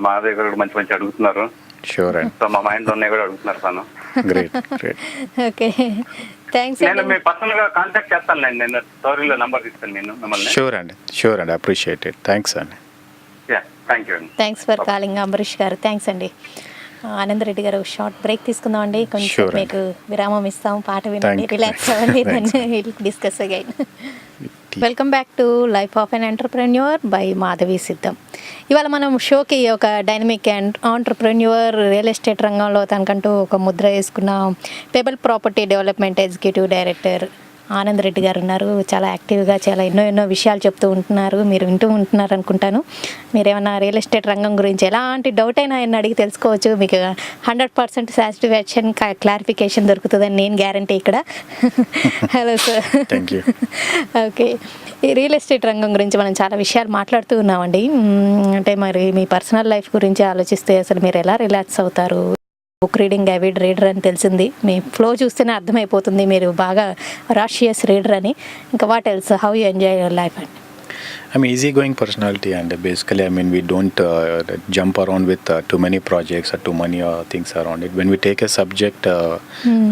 మా దగ్గర కూడా మంచి మంచి అడుగుతున్నారు. షూర్ అండి. సో మా మైండ్ ఉన్నాయి కూడా అడుగుతున్నారు తను. గ్రేట్. Okay, thanks. నేను మీ పర్సనల్ గా కాంటాక్ట్ చేస్తానులేండి, నేను స్టోరీలో నంబర్ ఇస్తాను నేను మిమ్మల్ని. షూర్ అండి, అప్రిషియేట్ ఇట్. థ్యాంక్స్ అండి. థ్యాంక్ యూ అండి. థ్యాంక్స్ ఫర్ కాలింగ్ అంబరీష్ గారు. థ్యాంక్స్ అండి. ఆనంద్ రెడ్డి గారు, షార్ట్ బ్రేక్ తీసుకుందాం అండి, కొంచెం మీకు విరామం ఇస్తాం, పాట వినండి, రిలాక్స్ అవ్వండి, then will discuss again. Welcome back to life of an entrepreneur by Madhavi Siddham. ఇవాళ మనం షోకి ఒక డైనమిక్ ఆంటర్ప్రెన్యూర్, రియల్ ఎస్టేట్ రంగంలో తనకంటూ ఒక ముద్ర వేసుకున్న PBEL property development executive director Anand Reddy గారు ఉన్నారు. చాలా యాక్టివ్గా చాలా ఎన్నో విషయాలు చెప్తూ ఉంటున్నారు. మీరు వింటూ ఉంటున్నారు అనుకుంటాను. మీరు ఏమైనా రియల్ ఎస్టేట్ రంగం గురించి ఎలాంటి డౌట్ అయినా ఆయన అడిగి తెలుసుకోవచ్చు. మీకు 100% సాటిస్ఫాక్షన్ క్లారిఫికేషన్ దొరుకుతుందని నేను గ్యారంటీ ఇక్కడ. Hello sir. Thank you. Okay, ఈ రియల్ ఎస్టేట్ రంగం గురించి మనం చాలా విషయాలు మాట్లాడుతూ ఉన్నామండి. అంటే మరి మీ పర్సనల్ లైఫ్ గురించి ఆలోచిస్తే అసలు మీరు ఎలా రిలాక్స్ అవుతారు? బుక్ రీడింగ్ యావిడ్ రీడర్ అని తెలిసింది. మీ ఫ్లో చూస్తేనే అర్థమైపోతుంది మీరు బాగా రాషియస్ రీడర్ అని. ఇంకా what else, how you enjoy your life అండి? I'm easygoing personality, and basically, I mean, we don't jump around with too many projects or too many things around it. When we take a subject,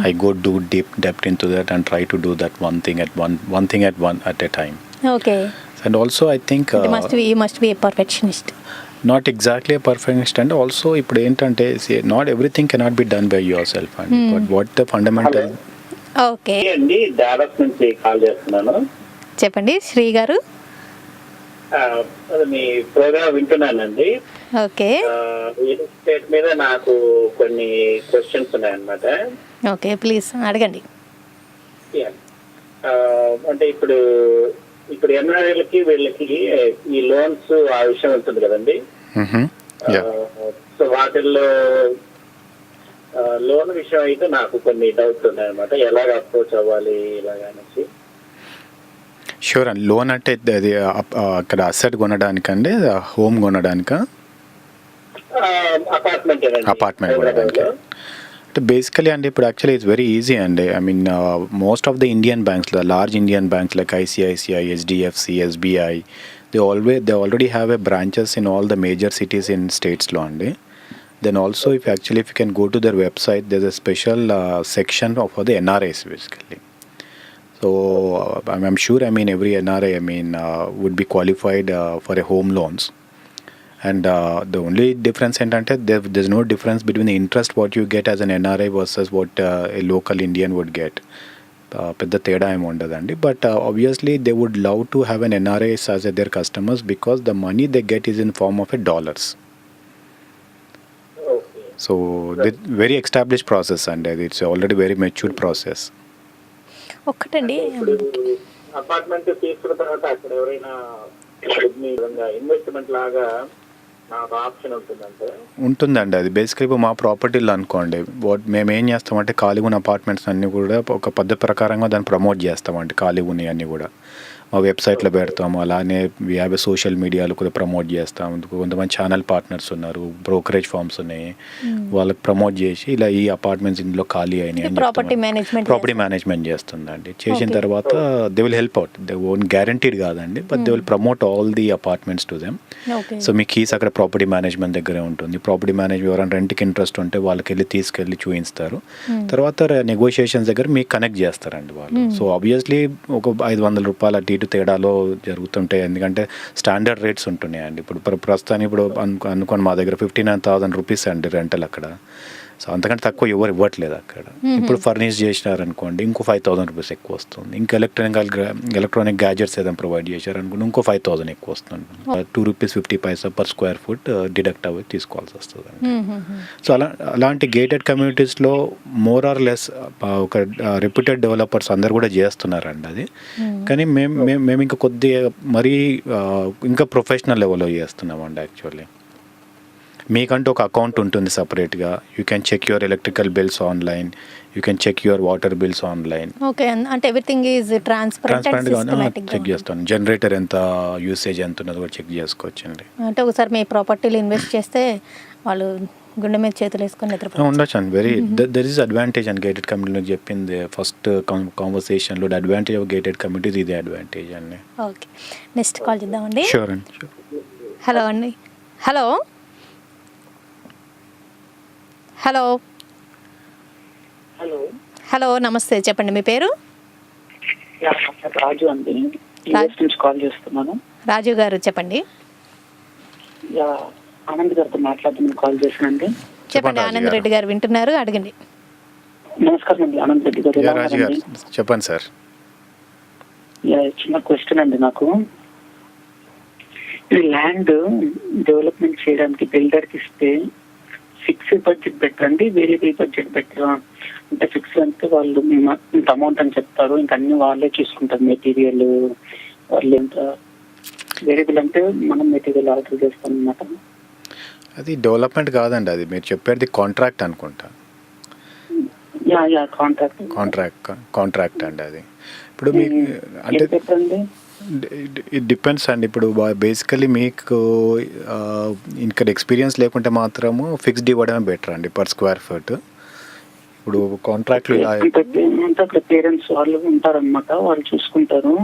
I go deep depth into that and try to do that one thing at a time. Okay. And also, I think you must be a perfectionist. Not exactly a perfectionist, and also ఇప్పుడు ఏంటంటే not everything cannot be done by yourself, and but what the fundamental. Okay అండి, డాలస్ నుంచి కాల్ చేస్తున్నాను. చెప్పండి శ్రీ గారు. మీ ప్రోగ్రామ్ వింటున్నానండి. ఓకే. రియల్ ఎస్టేట్ మీద నాకు కొన్ని క్వశ్చన్స్ ఉన్నాయన్నమాట. ఓకే, ప్లీజ్ అడగండి. అంటే ఇప్పుడు ఎన్ఆర్ఐలకి వీళ్ళకి ఈ లోన్స్ ఆ విషయం ఉంటుంది కదండి. సో వాటిల్లో లోన్ విషయం అయితే నాకు కొన్ని డౌట్స్ ఉన్నాయన్నమాట. ఎలాగ అప్రోచ్ అవ్వాలి ఇలాగా అనేసి. షూర్ అండి. లోన్ అంటే అది అక్కడ అసెట్ కొనడానికండి, హోమ్ కొనడానికా? అపార్ట్మెంట్ కొనడానికి. Basically, and actually it's very easy, and I mean most of the Indian banks, the large Indian banks like ICICI, HDFC, SBI, they already have a branches in all the major cities in states lo andi. Then also if you can go to their website, there's a special section for the NRIs basically. So I'm sure, I mean, every NRI would be qualified for a home loans. And the only difference ఏంటంటే there's no difference between the interest what you get as an NRI versus what a local Indian would get. పెద్ద తేడా ఏమి ఉండదండి. But obviously they would love to have an NRIs as their customers because the money they get is in form of dollars. So very established process, and it's already very matured process. ఒక్కటండి, అపార్ట్మెంట్ తీసుకున్న తర్వాత అక్కడ ఎవరైనా ఇన్వెస్ట్మెంట్ లాగా ఉంటుందండి. అది బేసిక్గా ఇప్పుడు మా ప్రాపర్టీలో అనుకోండి, మేము ఏం చేస్తామంటే ఖాళీ ఉన్న అపార్ట్మెంట్స్ అన్నీ కూడా ఒక పద్ధతి ప్రకారంగా దాన్ని ప్రమోట్ చేస్తామండి. ఖాళీ ఉన్నాయి అన్నీ కూడా మా వెబ్సైట్లో పెడతాము. అలానే యాభై సోషల్ మీడియాలో కూడా ప్రమోట్ చేస్తాం. కొంతమంది ఛానల్ పార్ట్నర్స్ ఉన్నారు, బ్రోకరేజ్ ఫార్మ్స్ ఉన్నాయి, వాళ్ళకి ప్రమోట్ చేసి ఇలా ఈ అపార్ట్మెంట్స్ ఇందులో ఖాళీ అయినాయి అని ప్రాపర్టీ మేనేజ్మెంట్ చేస్తుందండి. చేసిన తర్వాత they will help out. They own guaranteed కాదండి, but they will promote all the apartments to them. So మీ కీస్ అక్కడ ప్రాపర్టీ మేనేజ్మెంట్ దగ్గరే ఉంటుంది. ప్రాపర్టీ మేనేజ్మెంట్ ఎవరైనా రెంట్కి ఇంట్రెస్ట్ ఉంటే వాళ్ళకి తీసుకెళ్ళి చూపిస్తారు. తర్వాత నెగోషియేషన్స్ దగ్గర మీకు కనెక్ట్ చేస్తారండి వాళ్ళు. సో ఆబ్వియస్లీ ఒక $500 అటు ఇటు తేడాలో జరుగుతుంటాయి, ఎందుకంటే స్టాండర్డ్ రేట్స్ ఉంటున్నాయండి. ఇప్పుడు ప్రస్తుతానికి ఇప్పుడు అనుకోండి మా దగ్గర 59,000 రూపీస్ అండి రెంటల్ అక్కడ. సో అంతకంటే తక్కువ ఎవరు ఇవ్వట్లేదు అక్కడ. ఇప్పుడు ఫర్నిష్ చేసినారనుకోండి ఇంకో 5,000 రూపీస్ ఎక్కువ వస్తుంది. ఇంకా ఎలక్ట్రానిక్ గ్యాజెట్స్ ఏదైనా ప్రొవైడ్ చేశారనుకోండి ఇంకో 5,000 ఎక్కువ వస్తుంది. ₹2.50 per square foot డిడక్ట్ అవి తీసుకోవాల్సి వస్తుంది అండి. సో అలాంటి గేటెడ్ కమ్యూనిటీస్లో మోర్ ఆర్ లెస్ ఒక రెప్యూటెడ్ డెవలపర్స్ అందరు కూడా చేస్తున్నారండి అది. కానీ మేము ఇంకా కొద్దిగా మరీ ఇంకా ప్రొఫెషనల్ లెవెల్లో చేస్తున్నామండి. యాక్చువల్లీ మీకంటూ ఒక అకౌంట్ ఉంటుంది సపరేట్గా. You can check your electrical bills online, you can check your water bills online. Okay, అంటే ఎవ్రీథింగ్ ఈజ్ ట్రాన్స్పరెంట్గా చెక్ చేస్తాను. జనరేటర్ ఎంత యూసేజ్ ఎంత ఉన్నది కూడా చెక్ చేసుకోవచ్చండి. అంటే ఒకసారి మీ ప్రాపర్టీలో ఇన్వెస్ట్ చేస్తే వాళ్ళు గుండె మీద చేతులు వేసుకొని నిద్రపోవచ్చు. ఉండొచ్చు అండి. Very there is advantage and gated కమ్యూనిటీలో చెప్పింది ఫస్ట్ కాన్వర్సేషన్లో. అడ్వాంటేజ్ ఆఫ్ గేటెడ్ కమ్యూనిటీస్ ఇదే అడ్వాంటేజ్ అండి. ఓకే, నెక్స్ట్ కాల్ చేద్దామండి. షూర్ అండి. హలో అండి. హలో హలో హలో హలో నమస్తే, చెప్పండి మీ పేరు? రాజు అండి, యూఎస్ నుంచి కాల్ చేస్తున్నాను. రాజు గారు చెప్పండి. ఆనంద్ గారితో మాట్లాడుతున్నాను, కాల్ చేశానండి. చెప్పండి, ఆనంద్ రెడ్డి గారు వింటున్నారు, అడగండి. నమస్కారం అండి, ఆనంద్ రెడ్డి గారు. రాజు గారు చెప్పండి సార్. చిన్న క్వశ్చన్ అండి నాకు. ఈ ల్యాండ్ డెవలప్మెంట్ చేయడానికి బిల్డర్కి ఇస్తే ఫిక్స్డ్ బడ్జెట్ బెటర్ అండి, వేరియబుల్ బడ్జెట్ బెటర్? అంటే ఫిక్స్ అంటే వాళ్ళు మేము ఇంత అమౌంట్ అని చెప్తారు, ఇంకా అన్ని వాళ్ళే చూసుకుంటారు, మెటీరియల్ వాళ్ళు ఎంత. వేరియబుల్ అంటే మనం మెటీరియల్ ఆర్డర్ చేస్తాం అన్నమాట. అది డెవలప్మెంట్ కాదండి, అది మీరు చెప్పేది కాంట్రాక్ట్ అనుకుంటా. యా కాంట్రాక్ట్ అండి అది. ఇప్పుడు మీకు అంటే చెప్పండి. ఇట్ డిపెండ్స్ అండి. ఇప్పుడు బేసికలీ మీకు ఇక్కడ ఎక్స్పీరియన్స్ లేకుంటే మాత్రము ఫిక్స్డ్ ఇవ్వడమే బెటర్ అండి పర్ స్క్వేర్ ఫీట్. ఇప్పుడు కాంట్రాక్ట్లు అక్కడ పేరెంట్స్ వాళ్ళు ఉంటారనమాట, వాళ్ళు చూసుకుంటారు.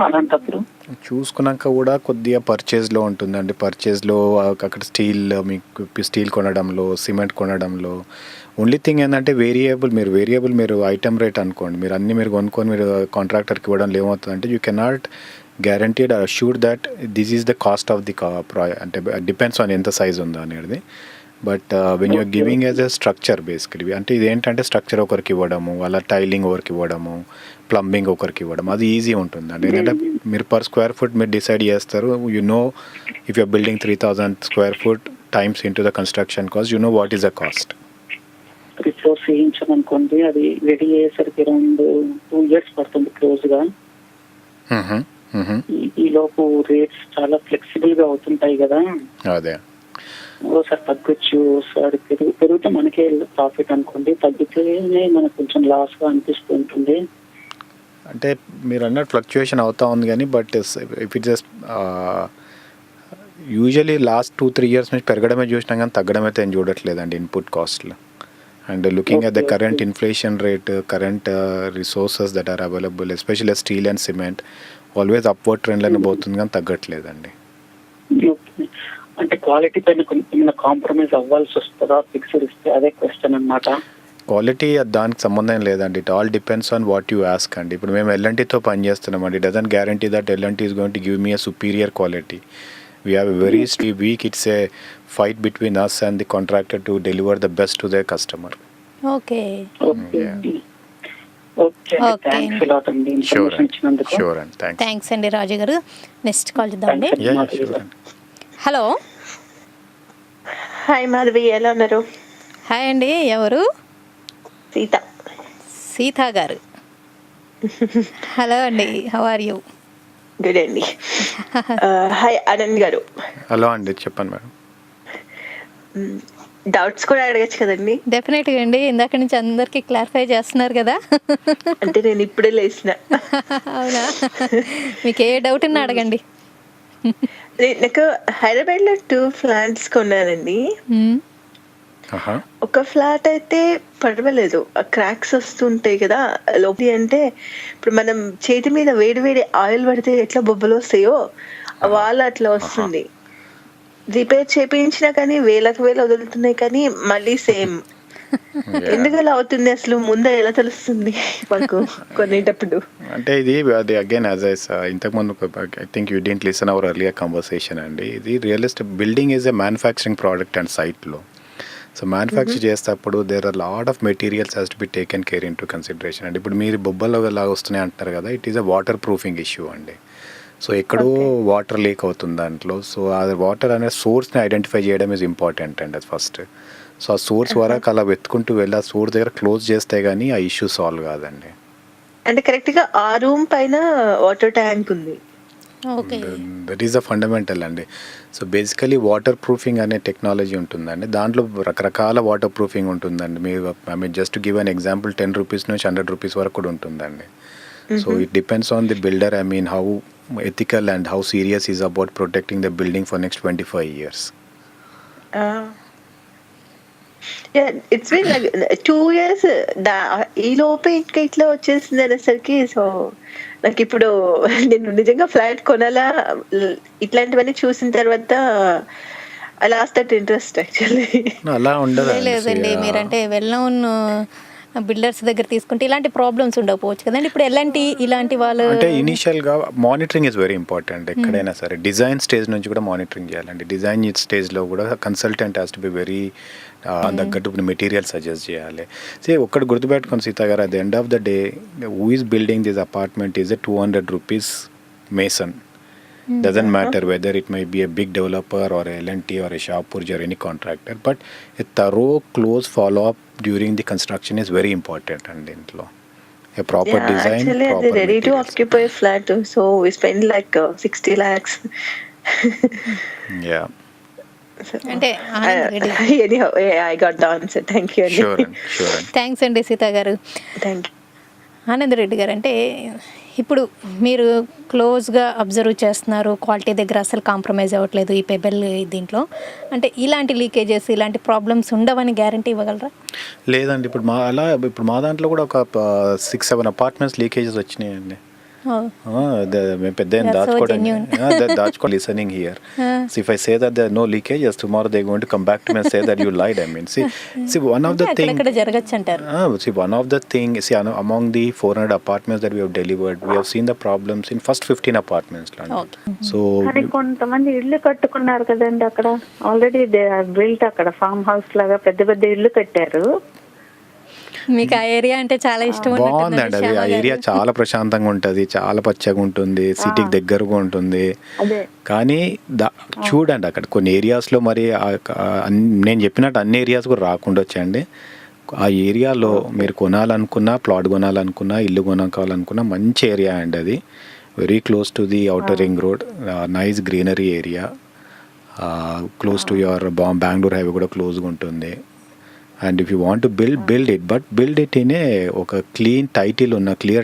అలాంటప్పుడు చూసుకున్నాక కూడా కొద్దిగా పర్చేజ్లో ఉంటుందండి. పర్చేజ్లో అక్కడ స్టీల్, మీకు స్టీల్ కొనడంలో, సిమెంట్ కొనడంలో ఓన్లీ థింగ్ ఏంటంటే వేరియబుల్ మీరు ఐటమ్ రేట్ అనుకోండి, మీరు అన్నీ మీరు కొనుక్కొని మీరు కాంట్రాక్టర్కి ఇవ్వడంలో ఏమవుతుందంటే you cannot guaranteed assure that this is the cost of the అంటే డిపెండ్స్ ఆన్ ఎంత సైజ్ ఉందో అనేది. But when you're giving as a structure basically, అంటే ఇది ఏంటంటే స్ట్రక్చర్ ఒకరికి ఇవ్వడము, వాళ్ళ టైలింగ్ ఒకరికి ఇవ్వడము, ప్లంబింగ్ ఒకరికి ఇవ్వడం, అది ఈజీ ఉంటుంది అండి. ఎందుకంటే మీరు పర్ స్క్వేర్ ఫుట్ మీరు డిసైడ్ చేస్తారు. You know if you're building 3000 square foot times into the construction cost, you know what is the cost. 3 floors వేయించామనుకోండి, అది రెడీ అయ్యేసరికి అరౌండ్ 2 years పడుతుంది క్లోజ్గా. ఈ లోపు రేట్స్ చాలా ఫ్లెక్సిబుల్ గా అవుతుంటాయి కదా. అదే ఓసారి తగ్గొచ్చు, ఓసారి పెరిగితే మనకే ప్రాఫిట్ అనుకోండి, తగ్గితే మనకు కొంచెం లాస్ గా అనిపిస్తూ ఉంటుంది. అంటే మీరు అన్నట్టు ఫ్లక్చుయేషన్ అవుతా ఉంది కానీ, but if it just usually last 2-3 years నుంచి పెరగడమే చూసినాం కానీ తగ్గడం అయితే ఏం చూడట్లేదండి ఇన్పుట్ కాస్ట్లు. And looking at the current inflation rate, current resources that are available, especially steel and cement, always upward ట్రెండ్లోనే పోతుంది కానీ తగ్గట్లేదండి. అంటే క్వాలిటీ పైన కొంచెం కాంప్రమైజ్ అవ్వాల్సి వస్తుందా ఫిక్స్డ్ ఇస్తే? అదే క్వశ్చన్ అన్నమాట. క్వాలిటీ దానికి సంబంధం లేదండి, it all depends on what you ask అండి. ఇప్పుడు మేము ఎల్ఎన్టీతో పనిచేస్తున్నామండి, doesn't guarantee that L and T is going to give me a superior quality. We have a very weak, it's a fight between us and the contractor to deliver the best to their customer. Okay. Sure and thanks. Thanks అండి రాజు గారు. నెక్స్ట్ కాల్ చేద్దామండి. Yeah, sure. Hello. Hi Madhavi, ఎలా ఉన్నారు? హాయ్ అండి, ఎవరు? సీత గారు. హలో అండి, హౌ ఆర్ యూ? గుడ్ అండి. హాయ్ ఆనంద్ గారు. హలో అండి, చెప్పండి మేడం. డౌట్స్ కూడా అడగచ్చు కదండి? డెఫినెట్గా అండి, ఇందాక నుంచి అందరికీ క్లారిఫై చేస్తున్నారు కదా. అంటే నేను ఇప్పుడే లేచిన. అవునా, మీకు ఏ డౌట్ ఉన్నా అడగండి. నాకు హైదరాబాద్లో 2 flats కొన్నానండి. ఒక ఫ్లాట్ అయితే పర్వాలేదు, క్రాక్స్ వస్తుంటాయి కదా లోపలి. అంటే ఇప్పుడు మనం చేతి మీద వేడి ఆయిల్ పడితే ఎట్లా బొబ్బలు వస్తాయో వాళ్ళు అట్లా వస్తుంది. రిపేర్ చేయించినా కానీ వేలకు వేలు వదులుతున్నాయి, కానీ మళ్ళీ సేమ్. ఎందుకు అలా అవుతుంది అసలు? ముందే ఎలా తెలుస్తుంది మాకు కొనేటప్పుడు? అంటే ఇది అది అగైన్ యాజ్ ఇంతకుముందు I think you didn't listen our earlier conversation అండి. ఇది realistic building is a manufacturing product and సైట్లో. సో మ్యానుఫ్యాక్చర్ చేసేటప్పుడు there are lot of materials has to be taken care in to consideration అండి. ఇప్పుడు మీరు బొబ్బలు లాగా వస్తున్నాయి అంటున్నారు కదా, it is a water proofing issue అండి. సో ఎక్కడో వాటర్ లీక్ అవుతుంది దాంట్లో. సో ఆ వాటర్ అనే సోర్స్ని ఐడెంటిఫై చేయడం ఈజ్ ఇంపార్టెంట్ అండి, అది ఫస్ట్. సో ఆ సోర్స్ వరకు అలా వెతుకుంటూ వెళ్ళి ఆ సోర్స్ దగ్గర క్లోజ్ చేస్తే కానీ ఆ ఇష్యూ సాల్వ్ కాదండి. అంటే కరెక్ట్గా ఆ రూమ్ పైన వాటర్ ట్యాంక్ ఉంది. దట్ ఈస్ ద ఫండమెంటల్ అండి. సో బేసికలీ వాటర్ ప్రూఫింగ్ అనే టెక్నాలజీ ఉంటుందండి, దాంట్లో రకరకాల వాటర్ ప్రూఫింగ్ ఉంటుందండి. మీరు I mean just give an example, 10 rupees నుంచి 100 rupees వరకు కూడా ఉంటుందండి. So it depends on the builder, I mean how ethical and how serious is about protecting the building for next 25 years. Yeah, it's been like 2 years. ఈ లోపే ఇంకా ఇట్లా వచ్చేసింది అనేసరికి, సో నాకు ఇప్పుడు నేను నిజంగా ఫ్లాట్ కొనాలా ఇట్లాంటివన్నీ చూసిన తర్వాత I last that interest actually. అలా ఉండదు లేదండి, మీరంటే వెల్ నోన్ బిల్డర్స్ దగ్గర తీసుకుంటే ఇలాంటి ప్రాబ్లమ్స్ ఉండకపోవచ్చు కదండి. ఇప్పుడు ఎలాంటి ఇలాంటి వాళ్ళు అంటే ఇనిషియల్గా మానిటరింగ్ ఇస్ వెరీ ఇంపార్టెంట్. ఎక్కడైనా సరే డిజైన్ స్టేజ్ నుంచి కూడా మానిటరింగ్ చేయాలండి. డిజైన్ స్టేజ్లో కూడా consultant has to be very తగ్గట్టు మెటీరియల్ సజెస్ట్ చేయాలి. సే ఒక్కటి గుర్తుపెట్టుకోండి సీత గారు, at the end of the day who is building this apartment is a 200 rupees mason. Doesn't matter whether it may be a big developer or a L&T or a Shahpurji or any contractor, but a thorough, close follow-up during the construction is very important. And intlo a proper design, actually proper they're ready to materials. occupy a flat, so we spend like 60 lakhs. Yeah, అంటే Anand Reddy Anyhow, yeah, I got the answer. Thank you. sure. And thanks అండి సీత గారు. Thank you. ఆనంద్ రెడ్డి గారు, అంటే ఇప్పుడు మీరు క్లోజ్గా అబ్జర్వ్ చేస్తున్నారు, క్వాలిటీ దగ్గర అసలు కాంప్రమైజ్ అవ్వట్లేదు ఈ పెబెల్ దీంట్లో, అంటే ఇలాంటి లీకేజెస్ ఇలాంటి ప్రాబ్లమ్స్ ఉండవని గ్యారంటీ ఇవ్వగలరా? లేదండి, ఇప్పుడు మా దాంట్లో కూడా ఒక 6-7 అపార్ట్మెంట్స్ లీకేజెస్ వచ్చినాయండి. మేము పెద్ద దాచుకోవాలి listening here. If I say that there are no leakages, tomorrow they're going to come back to me and say that you lied. I mean, see one of the thing. జరగచ్చు అంటారు. One of the thing, among the 400 apartments that we have delivered, we have seen the problems in first 15 apartments. So కొంతమంది ఇల్లు కట్టుకున్నారు కదండి అక్కడ, ఆల్రెడీ దే ఆర్ బిల్ట్, అక్కడ ఫామ్ హౌస్ లాగా పెద్ద పెద్ద ఇల్లు కట్టారు. మీకు ఆ ఏరియా అంటే చాలా ఇష్టం. బాగుందండి అది. ఆ ఏరియా చాలా ప్రశాంతంగా ఉంటుంది, చాలా పచ్చగా ఉంటుంది, సిటీకి దగ్గరగా ఉంటుంది. కానీ చూడండి అక్కడ కొన్ని ఏరియాస్లో మరి నేను చెప్పినట్టు అన్ని ఏరియాస్ కూడా రాకుండా వచ్చాయండి. ఆ ఏరియాలో మీరు కొనాలనుకున్నా, ప్లాట్ కొనాలనుకున్నా, ఇల్లు కొనుక్కోవాలనుకున్నా మంచి ఏరియా అండి అది. Very close to the outer ring road, nice greenery area, close to your Bengaluru highway కూడా క్లోజ్గా ఉంటుంది. And if you want to build it, but build it in ఒక క్లియర్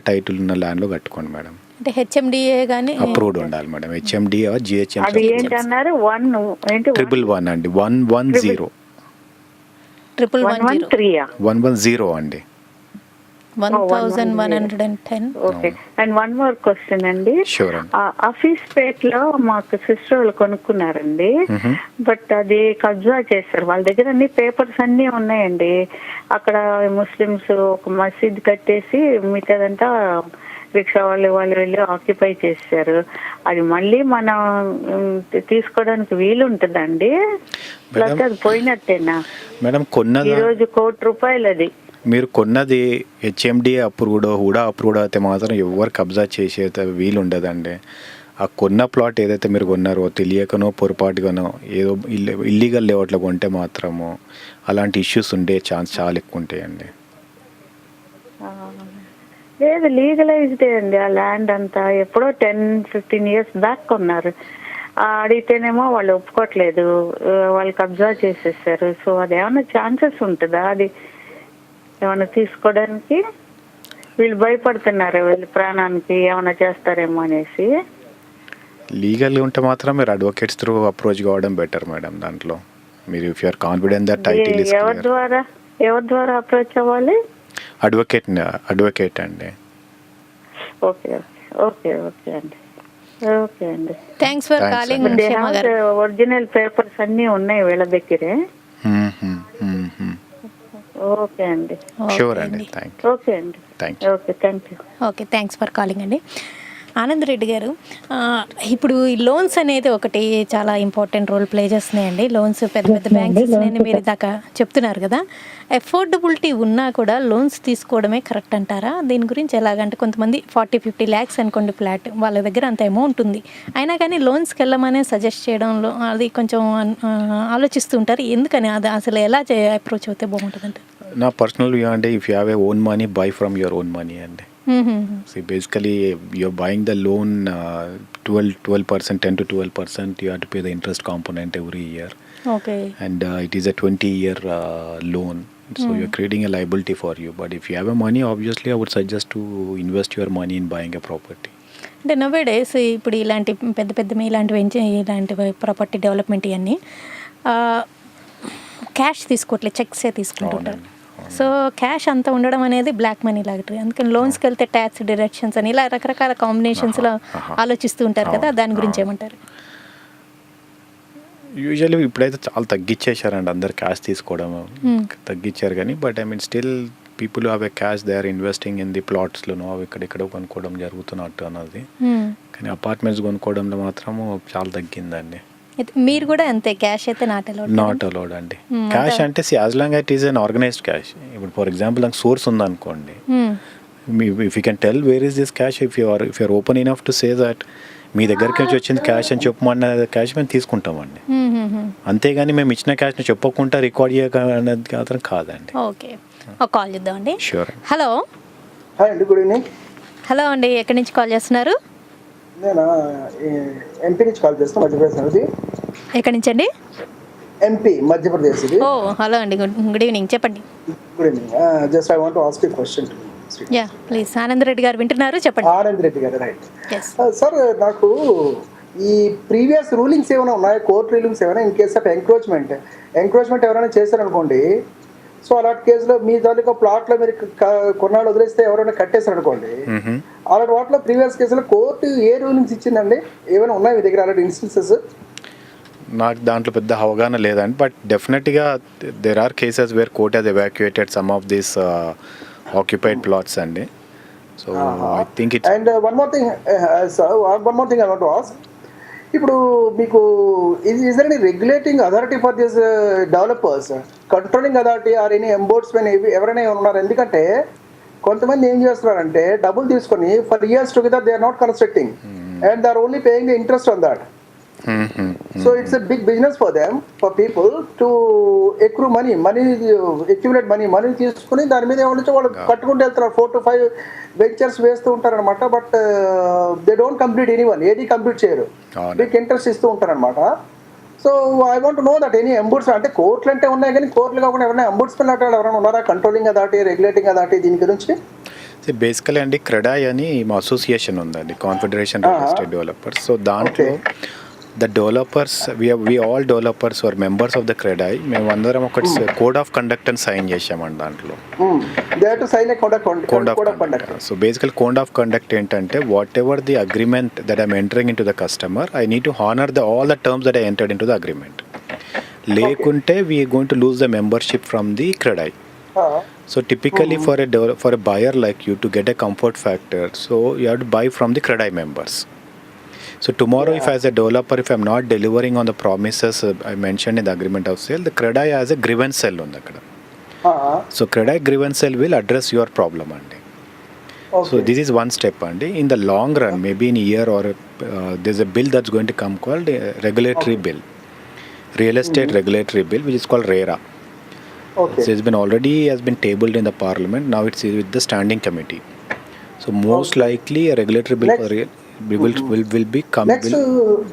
టైటిల్ ఉన్న ల్యాండ్లో కట్టుకోండి మేడం. అంటే హెచ్ఎండిఏ కానీ అప్రూవ్డ్ ఉండాలి మేడం. హెచ్ఎండి జిహెచ్ఎం అది ఏంటన్నారు 111 అండి, 110 110 అండి. 1110. Okay. And one more question అండి. ఆఫీస్ పేట్ లో మాకు సిస్టర్ వాళ్ళు కొనుక్కున్నారండి, బట్ అది కబ్జా చేశారు. వాళ్ళ దగ్గర అన్ని పేపర్స్ అన్ని ఉన్నాయండి. అక్కడ ముస్లిమ్స్ ఒక మసీద్ కట్టేసి మిగతాదంతా రిక్షా వాళ్ళు వెళ్ళి ఆక్యుపై చేశారు. అది మళ్ళీ మనం తీసుకోవడానికి వీలు ఉంటుందండి? ప్లస్ అది పోయినట్టేనా మేడం? ఈ రోజు ₹1,00,00,000 అది. మీరు కొన్నది హెచ్ఎండిఏ అప్రూవ్డ్, హుడా అప్రూవ్డ్ అయితే మాత్రం ఎవరు కబ్జా చేసే వీలు ఉండదండి. ఆ కొన్న ప్లాట్ ఏదైతే మీరు కొన్నారో తెలియకనో పొరపాటుగానో ఏదో ఇల్లీగల్ లేఅవుట్లో కొంటే మాత్రము అలాంటి ఇష్యూస్ ఉండే ఛాన్స్ చాలా ఎక్కువ ఉంటాయండి. లేదు, లీగలైజ్డే అండి ఆ ల్యాండ్ అంతా. ఎప్పుడో 10-15 years బ్యాక్ కొన్నారు. అడిగితేనేమో వాళ్ళు ఒప్పుకోవట్లేదు, వాళ్ళు కబ్జా చేసేసారు. సో అది ఏమైనా ఛాన్సెస్ ఉంటుందా అది ఏమైనా తీసుకోవడానికి? వీళ్ళు భయపడుతున్నారు, వీళ్ళు ప్రాణానికి ఏమైనా చేస్తారేమో అనేసి. లీగల్గా ఉంటే మాత్రం మీరు అడ్వకేట్స్ త్రూ అప్రోచ్ కావడం బెటర్ మేడం. దాంట్లో మీరు if you are confident that title is clear. ఎవరి ద్వారా అప్రోచ్ అవ్వాలి? అడ్వకేట్ అండి. ఓకే ఓకే ఓకే అండి. ఓకే అండి, thanks for calling. Original papers అన్నీ ఉన్నాయి వీళ్ళ దగ్గరే. ఓకే అండి. షూర్ అండి. ఓకే అండి. Okay, thank you. Okay, thanks for calling అండి. ఆనంద్ రెడ్డి గారు, ఇప్పుడు ఈ లోన్స్ అనేది ఒకటి చాలా ఇంపార్టెంట్ రోల్ ప్లే చేస్తున్నాయండి. లోన్స్ పెద్ద పెద్ద బ్యాంక్స్ మీరు దాకా చెప్తున్నారు కదా, అఫోర్డబిలిటీ ఉన్నా కూడా లోన్స్ తీసుకోవడమే కరెక్ట్ అంటారా? దీని గురించి ఎలాగంటే కొంతమంది 40-50 lakhs అనుకోండి ఫ్లాట్, వాళ్ళ దగ్గర అంత అమౌంట్ ఉంది, అయినా కానీ లోన్స్కి వెళ్ళమనే సజెస్ట్ చేయడంలో అది కొంచెం ఆలోచిస్తుంటారు. ఎందుకని అది అసలు ఎలా అప్రోచ్ అవుతే బాగుంటుంది అంటే? నా పర్సనల్ వ్యూ అంటే if you have a own money, buy from your own money అండి. See, basically you're buying the loan 12%, 10 to 12%. You have to pay the interest component every year. Okay. And it is a 20-year loan. So you're creating a liability for you. But if you have a money, obviously I would suggest to invest your money in buying a property. అంటే నవేడేస్ ఇప్పుడు ఇలాంటి పెద్ద పెద్ద ఇలాంటి ప్రాపర్టీ డెవలప్మెంట్ ఇవన్నీ క్యాష్ తీసుకోవట్లేదు, చెక్సే తీసుకుంటుంటారు. సో క్యాష్ అంతా ఉండడం అనేది బ్లాక్ మనీ లాగా. అందుకని లోన్స్కి వెళ్తే ట్యాక్స్ డిడక్షన్స్ అని ఇలా రకరకాల కాంబినేషన్స్లో ఆలోచిస్తూ ఉంటారు కదా, దాని గురించి ఏమంటారు? యూజువల్లీ ఇప్పుడైతే చాలా తగ్గించేశారండి, అందరు క్యాష్ తీసుకోవడం తగ్గించారు. కానీ but I mean still people have a cash, they are investing in the ప్లాట్స్లోనో అవి ఇక్కడెక్కడ కొనుక్కోవడం జరుగుతున్నట్టు అన్నది. కానీ అపార్ట్మెంట్స్ కొనుక్కోవడంలో మాత్రము చాలా తగ్గిందండి. మీరు కూడా అంతే, క్యాష్ అయితే నాట్ అలౌడ్ అండి. క్యాష్ అంటే as long as it is unorganised. ఇప్పుడు ఫర్ ఎగ్జాంపుల్ నాకు సోర్స్ ఉందనుకోండి, if you can tell where is this cash, if you are open enough to say that మీ దగ్గరికి నుంచి వచ్చింది క్యాష్ అని చెప్పమన్న క్యాష్ మేము తీసుకుంటామండి. అంతేగాని మేము ఇచ్చిన క్యాష్ని చెప్పకుండా రికార్డ్ చేయడానికి మాత్రం కాదండి. ఓకే, ఒక కాల్ చేద్దామండి. షూర్. హలో. హాయ్ అండి, గుడ్ ఈవినింగ్. హలో అండి, ఎక్కడి నుంచి కాల్ చేస్తున్నారు? నేను ఎంపీ నుంచి కాల్ చేస్తాను, మధ్యప్రదేశ్ నుంచి. ఎక్కడి నుంచి అండి? ఎంపీ, మధ్యప్రదేశ్ ఇది. ఓ హలో అండి, గుడ్ ఈవినింగ్, చెప్పండి. Good evening. Just I want to ask a question to yeah please. Anand Reddy గారు వింటున్నారు, చెప్పండి. ఆనంద్ రెడ్డి గారు, రైట్. ఎస్ సార్, నాకు ఈ ప్రీవియస్ రూలింగ్స్ ఏమైనా ఉన్నాయా, కోర్ట్ రూలింగ్స్ ఏమైనా ఇన్ కేస్ ఆఫ్ ఎంక్రోచ్మెంట్ ఎవరైనా చేశారనుకోండి, సో అలాంటి కేసులో మీ తాలూకా ప్లాట్లో మీరు కొన్నాళ్ళు వదిలేస్తే ఎవరైనా కట్టేశారనుకోండి, అలాంటి వాటిలో ప్రీవియస్ కేసులో కోర్టు ఏ రూలింగ్స్ ఇచ్చిందండి? ఏమైనా ఉన్నాయి మీ దగ్గర అలాంటి ఇన్స్టెన్సెస్? నాకు దాంట్లో పెద్ద అవగాహన లేదండి, బట్ డెఫినెట్గా there are cases where court has evacuated some of this occupied plots అండి. So I think it. And one more thing I want to ask. ఇప్పుడు మీకు is there any regulating authority for this developers, controlling authority or any ombudsmen ఎవరైనా ఉన్నారు? ఎందుకంటే కొంతమంది ఏం చేస్తున్నారంటే డబ్బులు తీసుకొని for years together they are not constructing and they are only paying the interest on that. So it's a big business for them, for people to accrue accumulate money తీసుకుని దాని మీద ఏమంటే వాళ్ళు కట్టుకుంటూ వెళ్తారు. 4 to 5 వెంచర్స్ వేస్తూ ఉంటారు అనమాట. బట్ దే డోంట్ కంప్లీట్ ఏది కంప్లీట్ చేయరు, బిగ్ ఇంట్రెస్ట్ ఇస్తూ ఉంటారు అనమాట. So I want know that any ombuds, అంటే కోర్టులు అంటే ఉన్నాయి కానీ కోర్టులు కాకుండా ఎవరైనా ఎంబుడ్స్మెన్ అంటే ఎవరైనా ఉన్నారా, కంట్రోలింగ్ అథారిటీ, రెగ్యులేటింగ్ అథారిటీ, దీని గురించి? బేసికలీ అండి క్రెడాయ్ అని మా అసోసియేషన్ ఉందండి, confederation real estate developers. So దాంట్లో the developers, we all developers were members of the CREDAI. మేము అందరం ఒక కోడ్ ఆఫ్ కండక్ట్ అని సైన్ చేసామండి దాంట్లో. They have to sign a code of conduct. So basically code of conduct ఏంటంటే what ever the agreement that I'm entering in to the customer, I need to honour all the terms that I entered into the agreement. లేకుంటే we are going to lose the membership from the CREDAI. So typically for a buyer like you to get a comfort factor, so you have to buy from the CREDAI members. So tomorrow, if as a developer, if I'm not delivering on the promises I mentioned in the agreement of sale, the CREDAI has a grievance cell on the So CREDAI grievance cell will address your problem andi. So this is one step andi. In the long run, maybe in a year or there's a bill that's going to come called regulatory bill, real estate regulatory bill, which is called RERA. So it's been has been tabled in the parliament. Now it's with the standing committee. So most likely a regulatory bill for real will be come. Next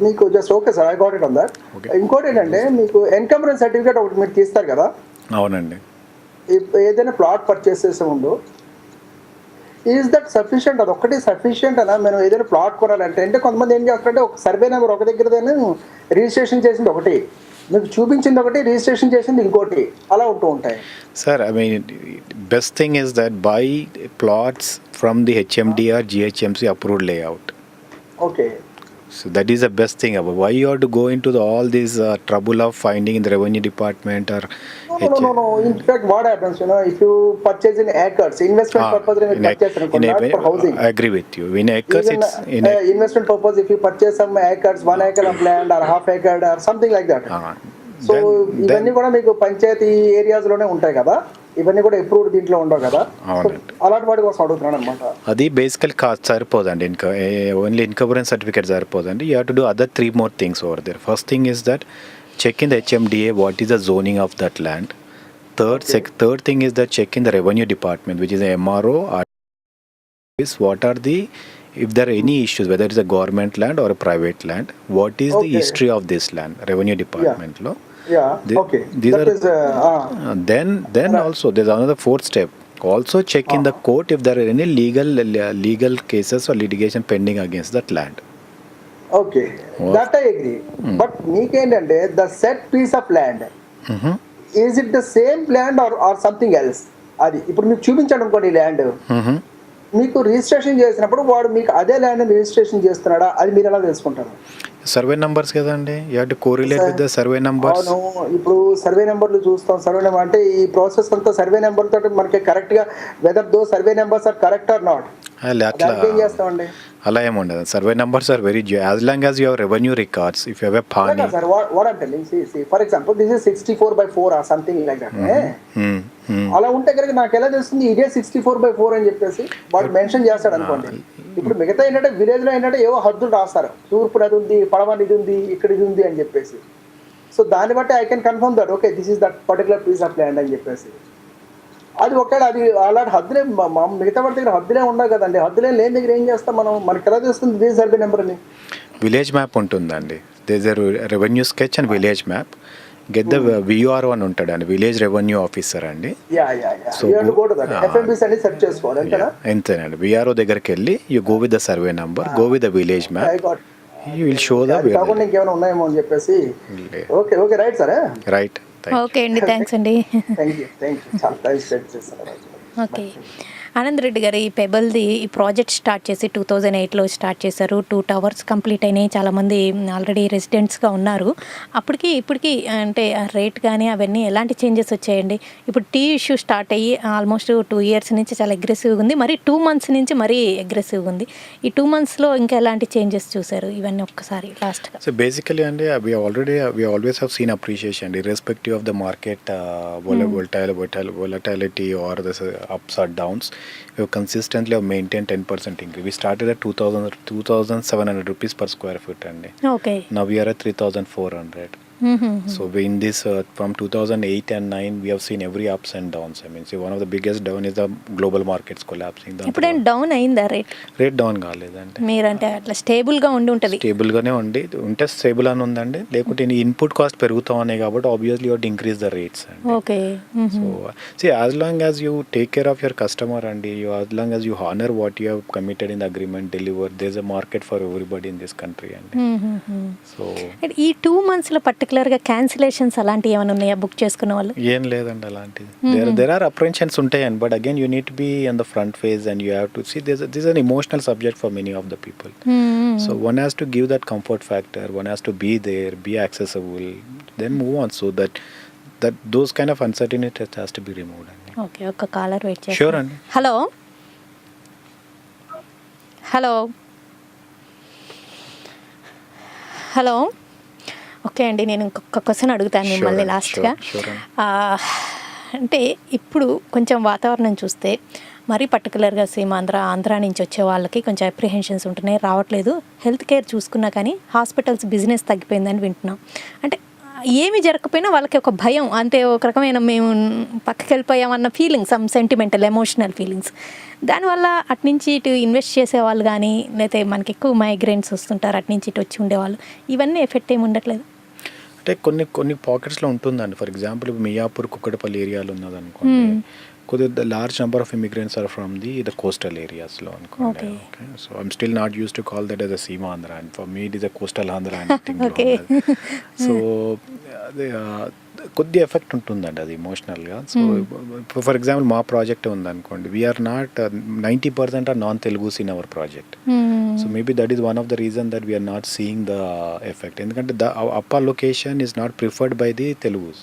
మీకు just okay sir, I got it on that. ఇంకోటి ఏంటంటే మీకు ఎన్కంబరెన్స్ సర్టిఫికేట్ ఒకటి మీరు తీస్తారు కదా? అవునండి. ఏదైనా ప్లాట్ పర్చేస్ చేసే ముందు ఈజ్ దట్ సఫిషియంట్? అది ఒక్కటి సఫిషియంట్ అనా? మనం ఏదైనా ప్లాట్ కొనాలంటే అంటే కొంతమంది ఏం చేస్తారంటే ఒక సర్వే నెంబర్ ఒక దగ్గరదైనా రిజిస్ట్రేషన్ చేసింది ఒకటి, మీకు చూపించింది ఒకటి, రిజిస్ట్రేషన్ చేసింది ఇంకోటి, అలా ఉంటూ ఉంటాయి. Sir, I mean best thing is that by plots from the HMD or GHMC approved layout. Okay. So that is the best thing about why you have to go into trouble of finding in the revenue department or no. In fact, what happens, if you purchase in acres, investment purpose, not for housing. I agree with you. In acres, even it's in investment purpose. If you purchase some acres, 1 acre of land or half acre or something like that. So ఇవన్నీ కూడా మీకు పంచాయతీ ఏరియాస్ లోనే ఉంటాయి కదా, ఇవన్నీ కూడా ఎప్రూవ్డ్ దీంట్లో ఉండవు కదా, అలాంటి వాటి కోసం అడుగుతున్నాను అనమాట. అది బేసికల్ కాస్ట్ సరిపోదండి, ఓన్లీ ఇన్కబరెన్స్ సర్టిఫికేట్ సరిపోదండి. You have to do other 3 more things over there. First thing is that check in the HMDA what is the zoning of that land. Third thing is that check in the revenue department, which is the MRO, is what are the, if there are any issues, whether it's a government land or a private land, what is the history of this land, revenue department lo. These that are then also there's another 4th step. Also check in the court if there are any legal cases or litigation pending against that land. Okay, that I agree. But meekendante the set piece of land, is it the same land or something else? అది ఇప్పుడు మీకు చూపించాడు అనుకోండి ల్యాండ్, మీకు రిజిస్ట్రేషన్ చేసినప్పుడు వాడు మీకు అదే ల్యాండ్ రిజిస్ట్రేషన్ చేస్తున్నాడా అది మీరు ఎలా తెలుసుకుంటారు? సర్వే నంబర్స్ కదండి, you have to correlate with the survey numbers. అవును, ఇప్పుడు సర్వే నెంబర్లు చూస్తాం. సర్వే నెంబర్ అంటే ఈ ప్రాసెస్ అంతా సర్వే నెంబర్ తోటి మనకి కరెక్ట్ గా whether the survey numbers are correct or not ఏం చేస్తామండి? అలా ఏముండదు. Survey numbers are very as long as you have revenue records. If you have a pahani, sir what I telling, see for example this is 64/4 or something like that. అలా ఉంటే కనుక నాకు ఎలా తెలుస్తుంది ఇదే 64/4 అని చెప్పేసి వాడు మెన్షన్ చేస్తాడు అనుకోండి. ఇప్పుడు మిగతా ఏంటంటే విలేజ్లో ఏంటంటే ఏవో హద్దులు రాస్తారు, తూర్పు నది ఉంది, పడవ ఇది ఉంది, ఇక్కడ ఇది ఉంది అని చెప్పేసి. సో దాన్ని బట్టి I can confirm that okay this is that particular piece of land అని చెప్పేసి. అది ఒకవేళ అది అలాంటి హద్దులే మిగతా వాటి దగ్గర హద్దులే ఉండవు కదండి. హద్దులే లేని దగ్గర ఏం చేస్తాం మనం? మనకి ఎలా తెలుస్తుంది దీని సర్వే నెంబర్ అని? విలేజ్ మ్యాప్ ఉంటుందండి. There is a revenue sketch and village map. Get the VRO అని ఉంటాడండి, విలేజ్ రెవెన్యూ ఆఫీసర్ అండి. సో ఎంతేనండి, విఆర్ఓ దగ్గరికి వెళ్ళి you go with the survey number, go with the village map, you will show the ఇంకేమైనా ఉన్నాయేమో అని చెప్పేసి. Okay okay right sir, right. Okay అండి, థ్యాంక్స్ అండి. థ్యాంక్ యూ చాలా టైం స్పెండ్ చేస్తారు. ఓకే, ఆనంద్ రెడ్డి గారు ఈ పెబల్ది ఈ ప్రాజెక్ట్ స్టార్ట్ చేసి 2008లో స్టార్ట్ చేశారు. 2 టవర్స్ కంప్లీట్ అయినాయి. చాలామంది ఆల్రెడీ రెసిడెంట్స్గా ఉన్నారు. అప్పటికి ఇప్పటికి అంటే రేట్ కానీ అవన్నీ ఎలాంటి చేంజెస్ వచ్చాయండి? ఇప్పుడు టీ ఇష్యూ స్టార్ట్ అయ్యి ఆల్మోస్ట్ 2 ఇయర్స్ నుంచి చాలా అగ్రెసివ్గా ఉంది, మరి 2 months నుంచి మరీ అగ్రెసివ్గా ఉంది. ఈ 2 monthsలో ఇంకా ఎలాంటి చేంజెస్ చూశారు? ఇవన్నీ ఒక్కసారి లాస్ట్గా. సో బేసికలీ అండి we always have seen appreciation irrespective of the market volatility or the ups or downs. We have consistently maintained 10% increase. We started at 2,700 rupees per square foot and okay, now we are at 3,400. So in this from 2008 and 9 we have seen every ups and downs. I mean, see, one of the biggest down is the global markets collapsing. ఇప్పుడు డౌన్ అయిందా రేట్ డౌన్ కాలేదండి. మీరంటే అట్లా స్టేబుల్గా ఉంటుంది? స్టేబుల్గానే ఉంటే స్టేబుల్ అని ఉందండి. లేకుంటే ఇన్పుట్ కాస్ట్ పెరుగుతా ఉన్నాయి కాబట్టి obviously you have to increase the rates. Okay, so see, as long as you take care of your customer and as long as you honor what you have committed in the agreement, deliver, there's a market for everybody in this country. And so ఈ 2 monthsలో పర్టికులర్గా క్యాన్సిలేషన్స్ అలాంటివి ఏమైనా ఉన్నాయా బుక్ చేసుకున్న వాళ్ళు? ఏం లేదండి అలాంటిది. there are apprehensions ఉంటాయండి, but again you need to be on the front phase and you have to see this is an emotional subject for many of the people. So one has to give that comfort factor, one has to be there, be accessible, then move on, so that those kind of uncertainty has to be removed. Okay, ఒక కాలర్ వెయిట్ చేస్తాను. షూర్ అండి. హలో హలో ఓకే అండి, నేను ఇంకొక క్వశ్చన్ అడుగుతాను మిమ్మల్ని లాస్ట్గా. అంటే ఇప్పుడు కొంచెం వాతావరణం చూస్తే మరీ పర్టికులర్గా ఆంధ్ర నుంచి వచ్చే వాళ్ళకి కొంచెం అప్రిహెన్షన్స్ ఉంటున్నాయి, రావట్లేదు. హెల్త్ కేర్ చూసుకున్నా కానీ హాస్పిటల్స్ బిజినెస్ తగ్గిపోయిందని వింటున్నాం. అంటే ఏమి జరగకపోయినా వాళ్ళకి ఒక భయం, అంతే, ఒక రకమైన మేము పక్కకి వెళ్ళిపోయామన్న feeling, some sentimental emotional feelings. దానివల్ల అట్నుంచి ఇటు ఇన్వెస్ట్ చేసేవాళ్ళు కానీ, లేకపోతే మనకి ఎక్కువ మైగ్రెంట్స్ వస్తుంటారు అట్నుంచి ఇటు వచ్చి ఉండేవాళ్ళు, ఇవన్నీ ఎఫెక్ట్ ఏమి ఉండట్లేదు? అంటే కొన్ని పాకెట్స్లో ఉంటుందండి. ఫర్ ఎగ్జాంపుల్ మియాపూర్, కుక్కడపల్లి ఏరియాలో ఉన్నదనుకోండి, కొద్దిగా large number of immigrants are from the coastal ఏరియాస్లో అనుకోండి. Okay, so I'm still not use to call that as a Seema Andhra, and for me it is a coastal Andhra and thing. So అదే కొద్ది ఎఫెక్ట్ ఉంటుందండి అది ఎమోషనల్గా. సో ఫర్ ఎగ్జాంపుల్ మా ప్రాజెక్ట్ ఉందనుకోండి, we're not 90% or non Telugus in our project. So maybe that is one of the reason that we're not seeing the effect. ఎందుకంటే upper location is not preferred by the Telugus.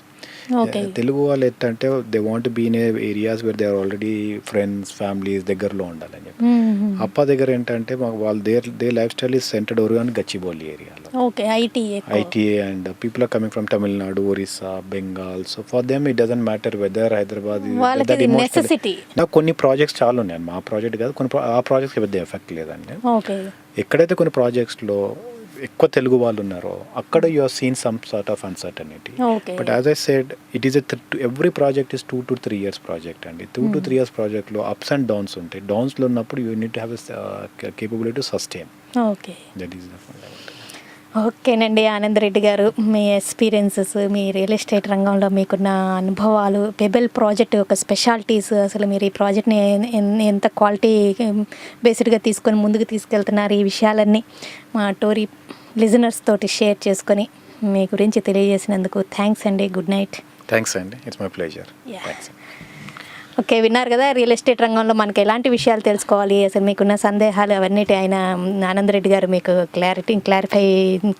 Telugu వాళ్ళు ఏంటంటే they want be in areas where they are already friends, families దగ్గరలో ఉండాలని చెప్పి. అప్ప దగ్గర ఏంటంటే వాళ్ళు they lifestyle is centred orient Gachibowli ఏరియాలో. ITA and people are coming from Tamil Nadu, Orissa, Bengal. So for them it doesn't matter whether Hyderabad. నాకు కొన్ని ప్రాజెక్ట్స్ చాలా ఉన్నాయి, మా ప్రాజెక్ట్ కాదు, కొన్ని ఆ ప్రాజెక్ట్స్కి పెద్ద ఎఫెక్ట్ లేదండి. ఎక్కడైతే కొన్ని ప్రాజెక్ట్స్లో ఎక్కువ తెలుగు వాళ్ళు ఉన్నారో అక్కడ you are seen some sort of uncertainty. But as I said it is every project is 2 to 3 years project అండి. 2 to 3 years ప్రాజెక్ట్లో అప్స్ అండ్ డౌన్స్ ఉంటాయి. డౌన్స్లో ఉన్నప్పుడు you need to have capability to sustain. Okay, that is the fundamental. ఓకేనండి, ఆనంద్ రెడ్డి గారు, మీ ఎక్స్పీరియన్సెస్, మీ రియల్ ఎస్టేట్ రంగంలో మీకున్న అనుభవాలు, పెబెల్ ప్రాజెక్ట్ యొక్క స్పెషాలిటీస్, అసలు మీరు ఈ ప్రాజెక్ట్ని ఎంత క్వాలిటీ బేస్డ్గా తీసుకొని ముందుకు తీసుకెళ్తున్నారు, ఈ విషయాలన్నీ మా టోరీ లిజనర్స్ తోటి షేర్ చేసుకొని మీ గురించి తెలియజేసినందుకు థ్యాంక్స్ అండి. Good night. థ్యాంక్స్ అండి, ఇట్స్ మై ప్లెజర్. ఓకే, విన్నారు కదా, రియల్ ఎస్టేట్ రంగంలో మనకి ఎలాంటి విషయాలు తెలుసుకోవాలి, అసలు మీకున్న సందేహాలు అవన్నిటి ఆయన ఆనంద్ రెడ్డి గారు మీకు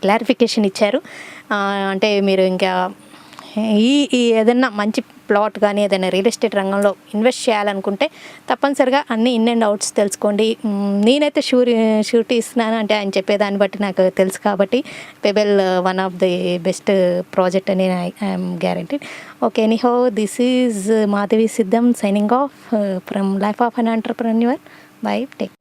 క్లారిఫికేషన్ ఇచ్చారు. అంటే మీరు ఇంకా ఈ ఏదైనా మంచి ప్లాట్ కానీ ఏదైనా రియల్ ఎస్టేట్ రంగంలో ఇన్వెస్ట్ చేయాలనుకుంటే తప్పనిసరిగా అన్ని ఇన్ అండ్ అవుట్స్ తెలుసుకోండి. నేనైతే షూరిటీ ఇస్తున్నాను, అంటే ఆయన చెప్పేదాన్ని బట్టి నాకు తెలుసు కాబట్టి Pebble one of the best project అని I'm guaranteed. Okay, anyhow, this is Madhavi Siddham signing off from life of an entrepreneur. Bye, take.